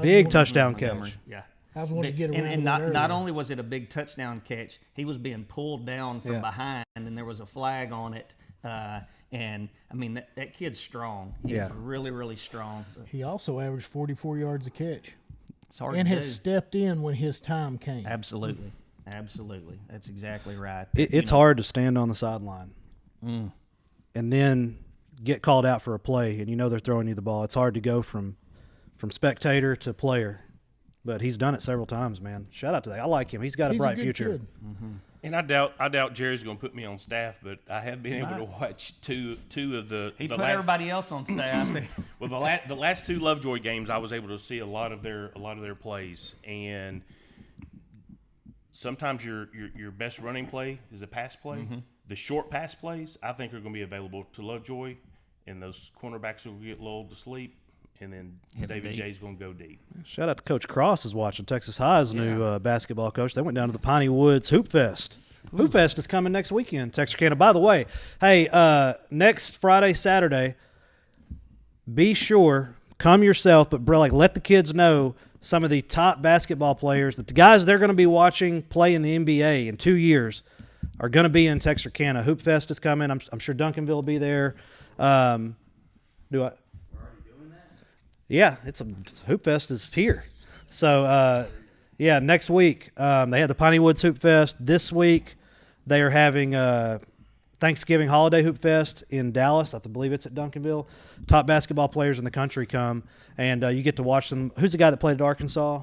S1: Big touchdown catch.
S4: Montgomery, yeah.
S3: I was wanting to get around
S4: and
S3: to that
S4: not
S3: earlier.
S4: only was it a big touchdown catch, he was being pulled down from behind, and there was a flag on it. And I mean, that kid's strong. He's really, really strong.
S3: He also averaged 44 yards a catch.
S4: It's hard
S3: And
S4: to
S3: has
S4: do.
S3: stepped in when his time came.
S4: Absolutely. That's exactly right.
S1: It's hard to stand on the sideline and then get called out for a play, and you know they're throwing you the ball. It's hard to go from spectator to player, but he's done it several times, man. Shout out to that. I like him. He's got a bright
S3: good
S1: future.
S3: kid.
S2: And I doubt Jerry's going to put me on staff, but I have been able to watch two of the.
S4: He
S2: the
S4: put
S2: last,
S4: everybody else on staff.
S2: Well, the last 2 Lovejoy games, I was able to see a lot of their plays, and sometimes your best running play is a pass play. The short pass plays, I think, are going to be available to Lovejoy, and those cornerbacks will get lulled to sleep, and then David J's going to go deep.
S1: Shout out to Coach Cross is watching Texas High's new basketball coach. They went down to the Piney Woods Hoop Fest. Hoop Fest is coming next weekend, Texarkana. By the way, hey, next Friday, Saturday, be sure, come yourself, but let the kids know some of the top basketball players, that the guys they're going to be watching play in the NBA in 2 years are going to be in Texarkana. Hoop Fest is coming. I'm sure Duncanville will be there. Yeah, Hoop Fest is here. So, next week they had the Piney Woods Hoop Fest. This week they are having Thanksgiving Holiday Hoop Fest in Dallas. I believe it's at Duncanville. Top basketball players in the country come, and you get to watch them. Who's the guy that played at Arkansas?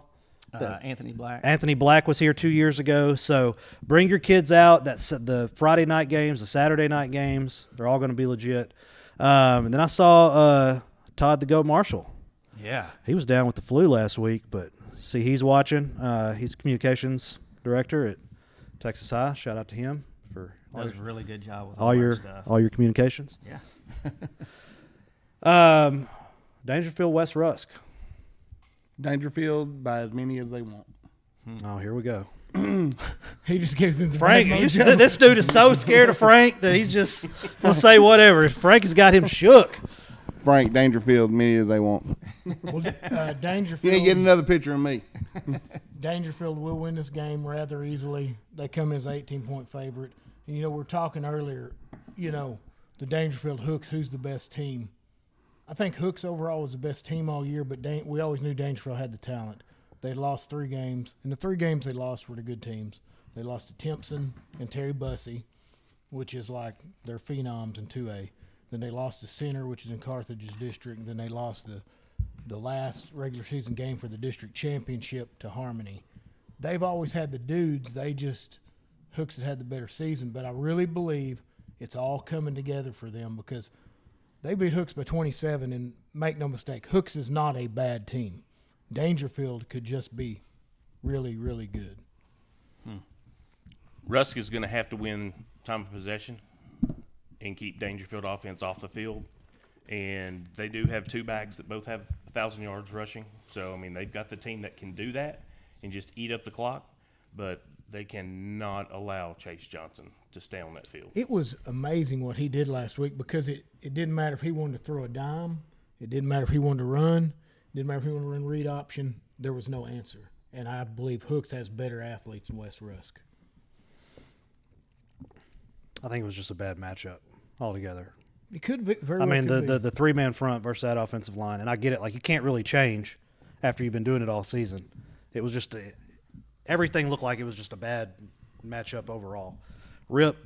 S4: Anthony Black.
S1: Anthony Black was here 2 years ago. So bring your kids out. That's the Friday night games, the Saturday night games. They're all going to be legit. And then I saw Todd the Goat Marshall.
S4: Yeah.
S1: He was down with the flu last week, but see, he's watching. He's communications director at Texas High. Shout out to him for
S4: Does a really good job with
S1: all your
S4: stuff.
S1: all your communications.
S4: Yeah.
S1: Dangerfield, West Rusk.
S5: Dangerfield by as many as they want.
S1: Oh, here we go.
S3: He just gave them the
S1: Frank,
S3: bad mojo.
S1: this dude is so scared of Frank that he's just gonna say whatever. Frank has got him shook.
S5: Frank, Dangerfield, many as they want.
S3: Well,
S5: You ain't
S3: Dangerfield.
S5: getting another picture of me.
S3: Dangerfield will win this game rather easily. They come as an 18-point favorite. And, we're talking earlier, the Dangerfield Hooks, who's the best team? I think Hooks overall was the best team all year, but we always knew Dangerfield had the talent. They lost 3 games, and the 3 games they lost were the good teams. They lost to Timpson and Terry Bussey, which is like they're phenoms in 2A. Then they lost to Center, which is in Carthage's district. And then they lost the last regular season game for the district championship to Harmony. They've always had the dudes. Hooks had the better season, but I really believe it's all coming together for them because they beat Hooks by 27, and make no mistake, Hooks is not a bad team. Dangerfield could just be really, really good.
S2: Rusk is going to have to win time of possession and keep Dangerfield offense off the field. And they do have 2 backs that both have 1,000 yards rushing. So, I mean, they've got the team that can do that and just eat up the clock. But they cannot allow Chase Johnson to stay on that field.
S3: It was amazing what he did last week because it didn't matter if he wanted to throw a dime. It didn't matter if he wanted to run. It didn't matter if he wanted to run read option. There was no answer. And I believe Hooks has better athletes than West Rusk.
S1: I think it was just a bad matchup altogether.
S3: It could be, very
S1: I
S3: well
S1: mean,
S3: could be.
S1: the 3-man front versus that offensive line, and I get it. Like, you can't really change after you've been doing it all season. It was just everything looked like it was just a bad matchup overall. Rip,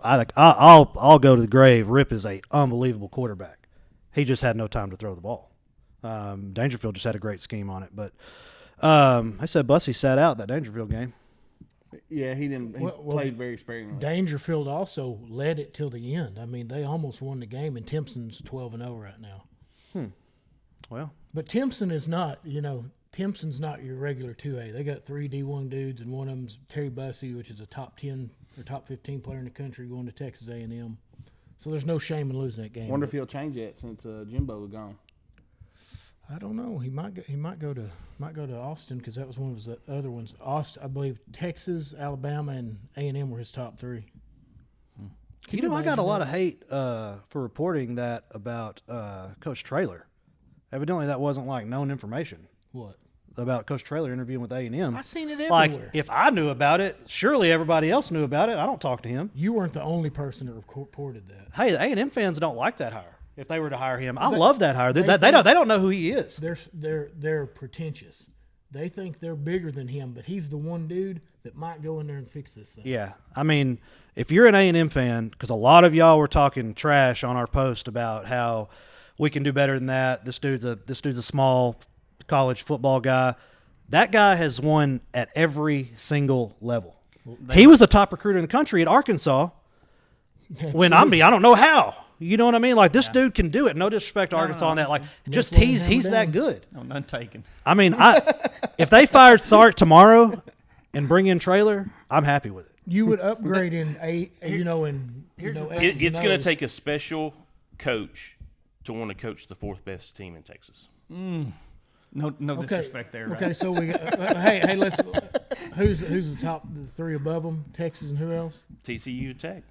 S1: I'll go to the grave. Rip is a unbelievable quarterback. He just had no time to throw the ball. Dangerfield just had a great scheme on it, but I said Bussey sat out that Dangerfield game.
S5: Yeah, he didn't. He played very sparingly.
S3: Dangerfield also led it till the end. I mean, they almost won the game, and Timpson's 12-0 right now.
S1: Well,
S3: but Timpson is not, Timpson's not your regular 2A. They got 3 D1 dudes, and one of them's Terry Bussey, which is a top 10 or top 15 player in the country, going to Texas A&M. So there's no shame in losing that game.
S5: Wonder if he'll change it since Jimbo was gone.
S3: I don't know. He might go to Austin because that was one of his other ones. Austin, I believe Texas, Alabama, and A&M were his top 3.
S1: I got a lot of hate for reporting that about Coach Traylor. Evidently, that wasn't like known information.
S3: What?
S1: About Coach Traylor interviewing with A&M.
S3: I seen it everywhere.
S1: Like, if I knew about it, surely everybody else knew about it. I don't talk to him.
S3: You weren't the only person that reported that.
S1: Hey, the A&M fans don't like that hire. If they were to hire him, I love that hire. They don't know who he is.
S3: They're pretentious. They think they're bigger than him, but he's the one dude that might go in there and fix this thing.
S1: Yeah, I mean, if you're an A&M fan, because a lot of y'all were talking trash on our post about how we can do better than that. This dude's a small college football guy. That guy has won at every single level. He was a top recruiter in the country at Arkansas. I don't know how. You know what I mean? Like, this dude can do it. No disrespect to Arkansas on that. Like, just he's that good.
S4: No, none taken.
S1: I mean, if they fired Sark tomorrow and bring in Traylor, I'm happy with it.
S3: You would upgrade it's
S2: It's going to take a special coach to want to coach the 4th best team in Texas.
S4: No disrespect there. Right?
S3: Okay, so we hey, let's who's the top 3 above them? Texas and who else?
S2: TCU Tech.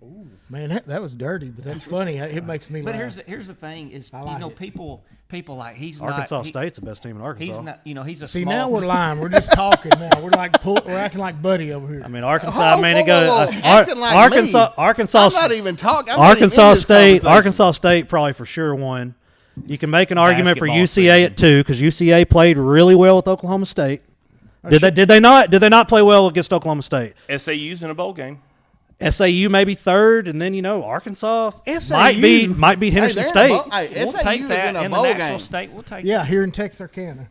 S3: Ooh. Man, that was dirty, but that's funny. It makes me laugh.
S4: But here's the thing: is
S3: like
S4: people like he's
S1: Arkansas
S4: not,
S1: State's the best team in Arkansas.
S4: He's not. He's a
S3: See,
S4: small.
S3: now we're lying. We're just talking now. We're acting like Buddy over here.
S1: I mean, Arkansas.
S5: Acting like
S1: Arkansas.
S5: I'm not even talking.
S1: Arkansas State probably for sure won. You can make an argument for UCA at 2 because UCA played really well with Oklahoma State. Did they not? Did they not play well against Oklahoma State?
S2: SAU's in a bowl game.
S1: SAU maybe 3rd, and then Arkansas might be Henderson State.
S4: We'll take that in the natural state. We'll take.
S3: Yeah, here in Texarkana.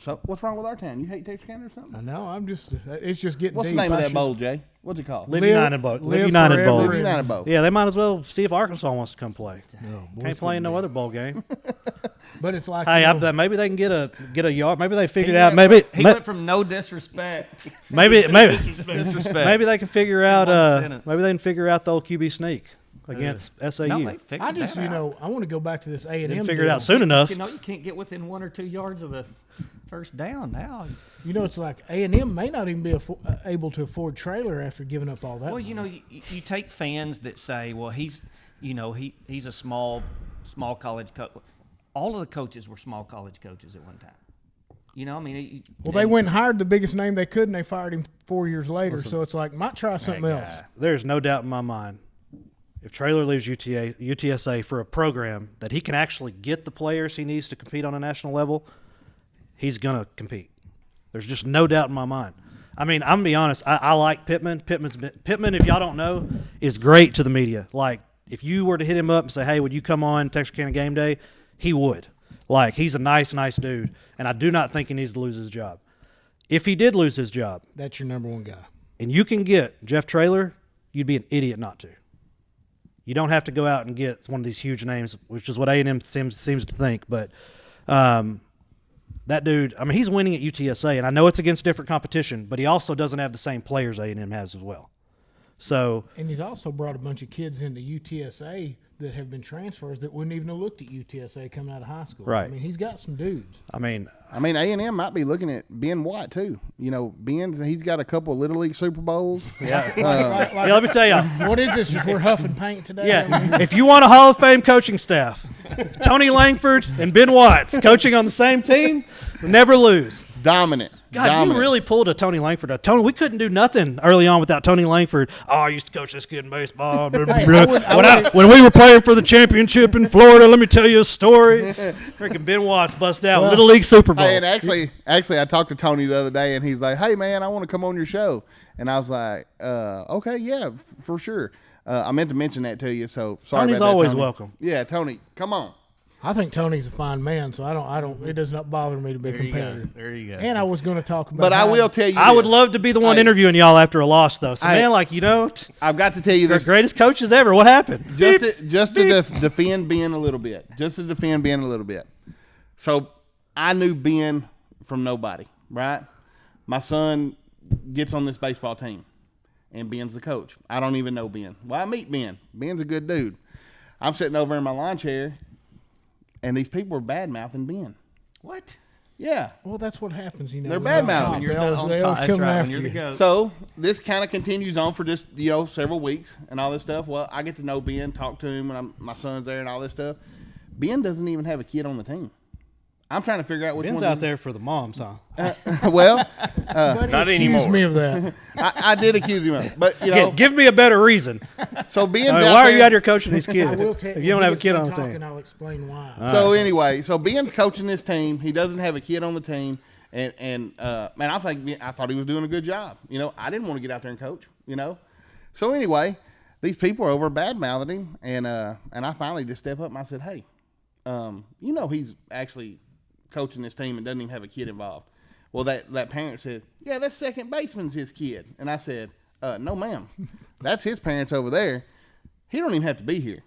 S5: So what's wrong with our town? You hate Texarkana or something?
S3: I know. It's just getting.
S5: What's
S3: deep.
S5: the name of that bowl, Jay? What's it called?
S1: Live United Bowl.
S3: Live
S1: United Bowl.
S3: forever.
S5: Live United Bowl.
S1: Yeah, they might as well see if Arkansas wants to come play.
S3: No,
S1: Can't play in no other bowl game.
S3: But it's like
S1: Hey, maybe they can get a yard. Maybe they figured out. Maybe
S4: He went from no disrespect.
S1: maybe
S4: disrespect.
S1: maybe they can figure out.
S4: sentence.
S1: Maybe they can figure out the old QB sneak against SAU.
S4: No, they figured
S3: I just
S4: that out.
S3: I want to go back to this A&M.
S1: Didn't figure it out soon enough.
S4: You can't get within 1 or 2 yards of the first down now.
S3: It's like A&M may not even be able to afford Traylor after giving up all that.
S4: Well,
S3: money.
S4: you take fans that say, well, he's a small college coach. All of the coaches were small college coaches at one time.
S3: They went and hired the biggest name they could, and they fired him 4 years later. So it's like, might try something else.
S1: There's no doubt in my mind. if Traylor leaves UTSA for a program that he can actually get the players he needs to compete on a national level, he's going to compete. There's just no doubt in my mind. I mean, I'm going to be honest. I like Pittman. Pittman, if y'all don't know, is great to the media. Like, if you were to hit him up and say, hey, would you come on Texarkana game day, he would. Like, he's a nice dude, and I do not think he needs to lose his job. If he did lose his job.
S3: That's your number one guy.
S1: And you can get Jeff Traylor, you'd be an idiot not to. You don't have to go out and get one of these huge names, which is what A&M seems to think. But that dude, I mean, he's winning at UTSA, and I know it's against different competition, but he also doesn't have the same players A&M has as well. So,
S3: and he's also brought a bunch of kids into UTSA that have been transfers that wouldn't even have looked at UTSA coming out of high school.
S1: Right.
S3: I mean, he's got some dudes.
S1: I mean,
S5: A&M might be looking at Ben White too. You know, he's got a couple of Little League Super Bowls.
S1: yeah. Let me tell you.
S3: What is this? Just we're huffing paint today?
S1: Yeah, if you want a Hall of Fame coaching staff, Tony Langford and Ben Watts coaching on the same team, never lose.
S5: Dominant.
S1: God,
S5: Dominant.
S1: you really pulled a Tony Langford. Tony, we couldn't do nothing early on without Tony Langford. Oh, I used to coach this kid in baseball. When we were playing for the championship in Florida, let me tell you a story. Freaking Ben Watts bust out Little League Super Bowl.
S5: Hey, and actually, I talked to Tony the other day, and he's like, "Hey, man, I want to come on your show." And I was like, "Okay, yeah, for sure." I meant to mention that to you, so sorry.
S1: Tony's
S5: about that,
S1: always
S5: Tony.
S1: welcome.
S5: Yeah, Tony, come on.
S3: I think Tony's a fine man, so I don't. It does not bother me to be competitive.
S4: There you go.
S3: And I was going to talk about.
S5: But I will tell you,
S1: I would love to be the one
S5: Hey.
S1: interviewing y'all after a loss, though. So,
S5: Hey.
S1: man, like, you know,
S5: I've got to tell you
S1: the
S5: this.
S1: greatest coaches ever. What happened?
S5: Just to defend Ben a little bit. So I knew Ben from nobody, right? My son gets on this baseball team, and Ben's the coach. I don't even know Ben. Well, I meet Ben. Ben's a good dude. I'm sitting over in my lawn chair, and these people are bad-mouthing Ben.
S4: What?
S5: Yeah.
S3: Well, that's what happens. You know,
S5: They're
S3: when you're on
S5: bad-mouthing.
S3: top,
S5: When
S4: You're
S3: they
S4: the
S3: always-
S4: on
S3: they
S4: top.
S3: always
S4: That's
S3: come
S4: right.
S3: after
S4: When you're the
S3: you.
S4: goat.
S5: So this kind of continues on for just, several weeks and all this stuff. Well, I get to know Ben, talk to him when my son's there and all this stuff. Ben doesn't even have a kid on the team. I'm trying to figure out which
S1: Ben's
S5: one.
S1: out there for the moms, huh?
S5: Well,
S3: But
S2: Not
S3: he accused
S2: anymore.
S3: me of that.
S5: I did accuse him of it. But, you know,
S1: Give me a better reason.
S5: so Ben's
S1: I mean,
S5: out
S1: why
S5: there.
S1: are you out here coaching these
S3: I
S1: kids
S3: will tell
S1: if you don't have a kid on the
S3: talking,
S1: team?
S3: I'll explain why.
S5: So anyway, Ben's coaching this team. He doesn't have a kid on the team. And man, I thought he was doing a good job. You know, I didn't want to get out there and coach, So anyway, these people are over bad-mouthing him. And I finally just step up and I said, hey, he's actually coaching this team and doesn't even have a kid involved. Well, that parent said, yeah, that second baseman's his kid. And I said, no, ma'am. That's his parents over there. He don't even have to be here.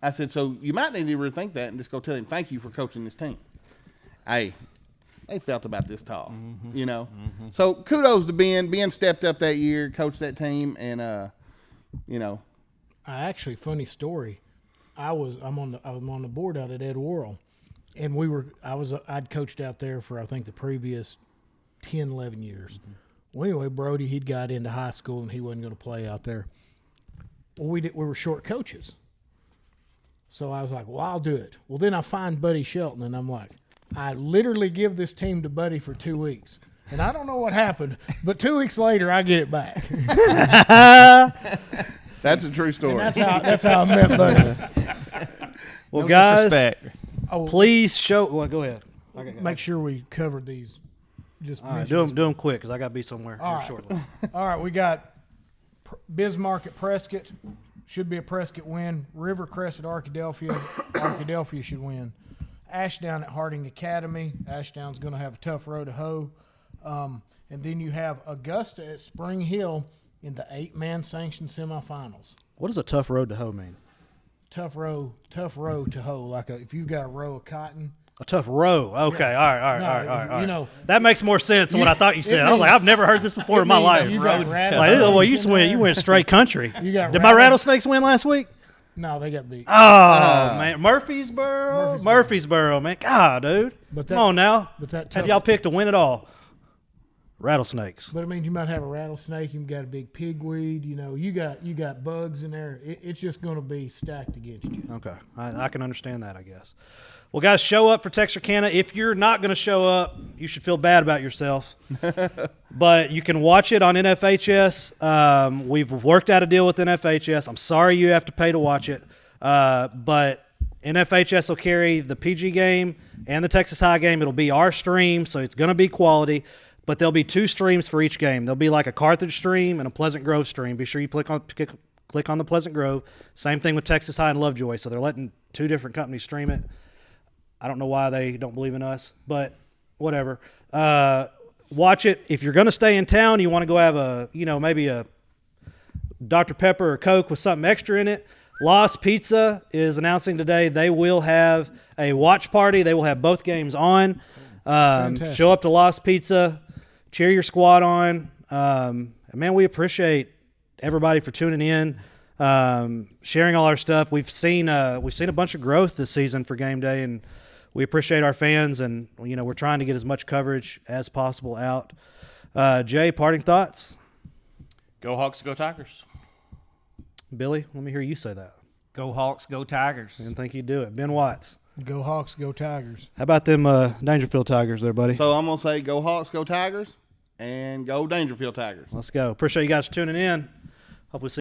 S5: I said, so you might need to rethink that and just go tell him thank you for coaching this team. Hey, they felt about this tall, So kudos to Ben. Ben stepped up that year, coached that team, and
S3: Actually, funny story. I'm on the board out at Ed Worrell, and I'd coached out there for I think the previous 10, 11 years. Mm-hmm. Well, anyway, Brody, he'd got into high school and he wasn't going to play out there. Well, we were short coaches, so I was like, well, I'll do it. Well, then I find Buddy Shelton, and I'm like, I literally give this team to Buddy for 2 weeks. And I don't know what happened, but 2 weeks later, I get it back.
S5: that's a true story.
S3: And that's how I met Buddy.
S1: Well,
S4: No
S1: guys,
S4: disrespect.
S3: Oh,
S1: please show. Well, go ahead.
S3: make sure we covered these. Just
S1: All right,
S3: mention
S1: do them quick because I got to be somewhere here
S3: All right.
S1: shortly.
S3: All right, we got Bismarck at Prescott. Should be a Prescott win. Rivercrest at Arkadelphia. Arkadelphia should win. Ashdown at Harding Academy. Ashdown's going to have a tough row to hoe. And then you have Augusta at Spring Hill in the 8-man sanctioned semifinals.
S1: What does a tough road to hoe mean?
S3: Tough row to hoe. Like if you've got a row of cotton.
S1: A tough row. Okay,
S3: Yeah.
S1: all right.
S3: No,
S1: All right.
S3: you know-
S1: that makes more sense than what I thought you said. I was like,
S3: means-
S1: I've never heard this before in my
S3: means
S1: life.
S3: you got
S1: Like,
S3: rattlesnakes
S1: well,
S3: in
S1: you
S3: there.
S1: went straight country.
S3: You got
S1: Did my
S3: rattlesnakes.
S1: rattlesnakes win last week?
S3: No, they got beat.
S1: Oh man, Murfreesboro, man. God, dude.
S3: But
S1: Come on now.
S3: but that
S1: Had
S3: tough-
S1: y'all picked to win it all? Rattlesnakes.
S3: But it means you might have a rattlesnake. You got a big pigweed. You got bugs in there. It's just going to be stacked against you.
S1: Okay, I can understand that, I guess. Well, guys, show up for Texarkana. If you're not going to show up, you should feel bad about yourself. But you can watch it on NFHS. We've worked out a deal with NFHS. I'm sorry you have to pay to watch it, but NFHS will carry the PG game and the Texas High game. It'll be our stream, so it's going to be quality. But there'll be 2 streams for each game. There'll be like a Carthage stream and a Pleasant Grove stream. Be sure you click on the Pleasant Grove. Same thing with Texas High and Lovejoy. So they're letting 2 different companies stream it. I don't know why they don't believe in us, but whatever. Watch it. If you're going to stay in town, you want to go have maybe a Dr. Pepper or Coke with something extra in it. Lost Pizza is announcing today they will have a watch party. They will have both games on. Show up to Lost Pizza. Cheer your squad on. Man, we appreciate everybody for tuning in, sharing all our stuff. We've seen a bunch of growth this season for Game Day, and we appreciate our fans. And we're trying to get as much coverage as possible out. Jay, parting thoughts?
S2: Go Hawks, go Tigers.
S1: Billy, let me hear you say that.
S4: Go Hawks, go Tigers.
S1: I didn't think you'd do it. Ben Watts.
S3: Go Hawks, go Tigers.
S1: How about them Dangerfield Tigers there, buddy?
S5: So I'm going to say go Hawks, go Tigers, and go Dangerfield Tigers.
S1: Let's go. Appreciate you guys tuning in. Hope we see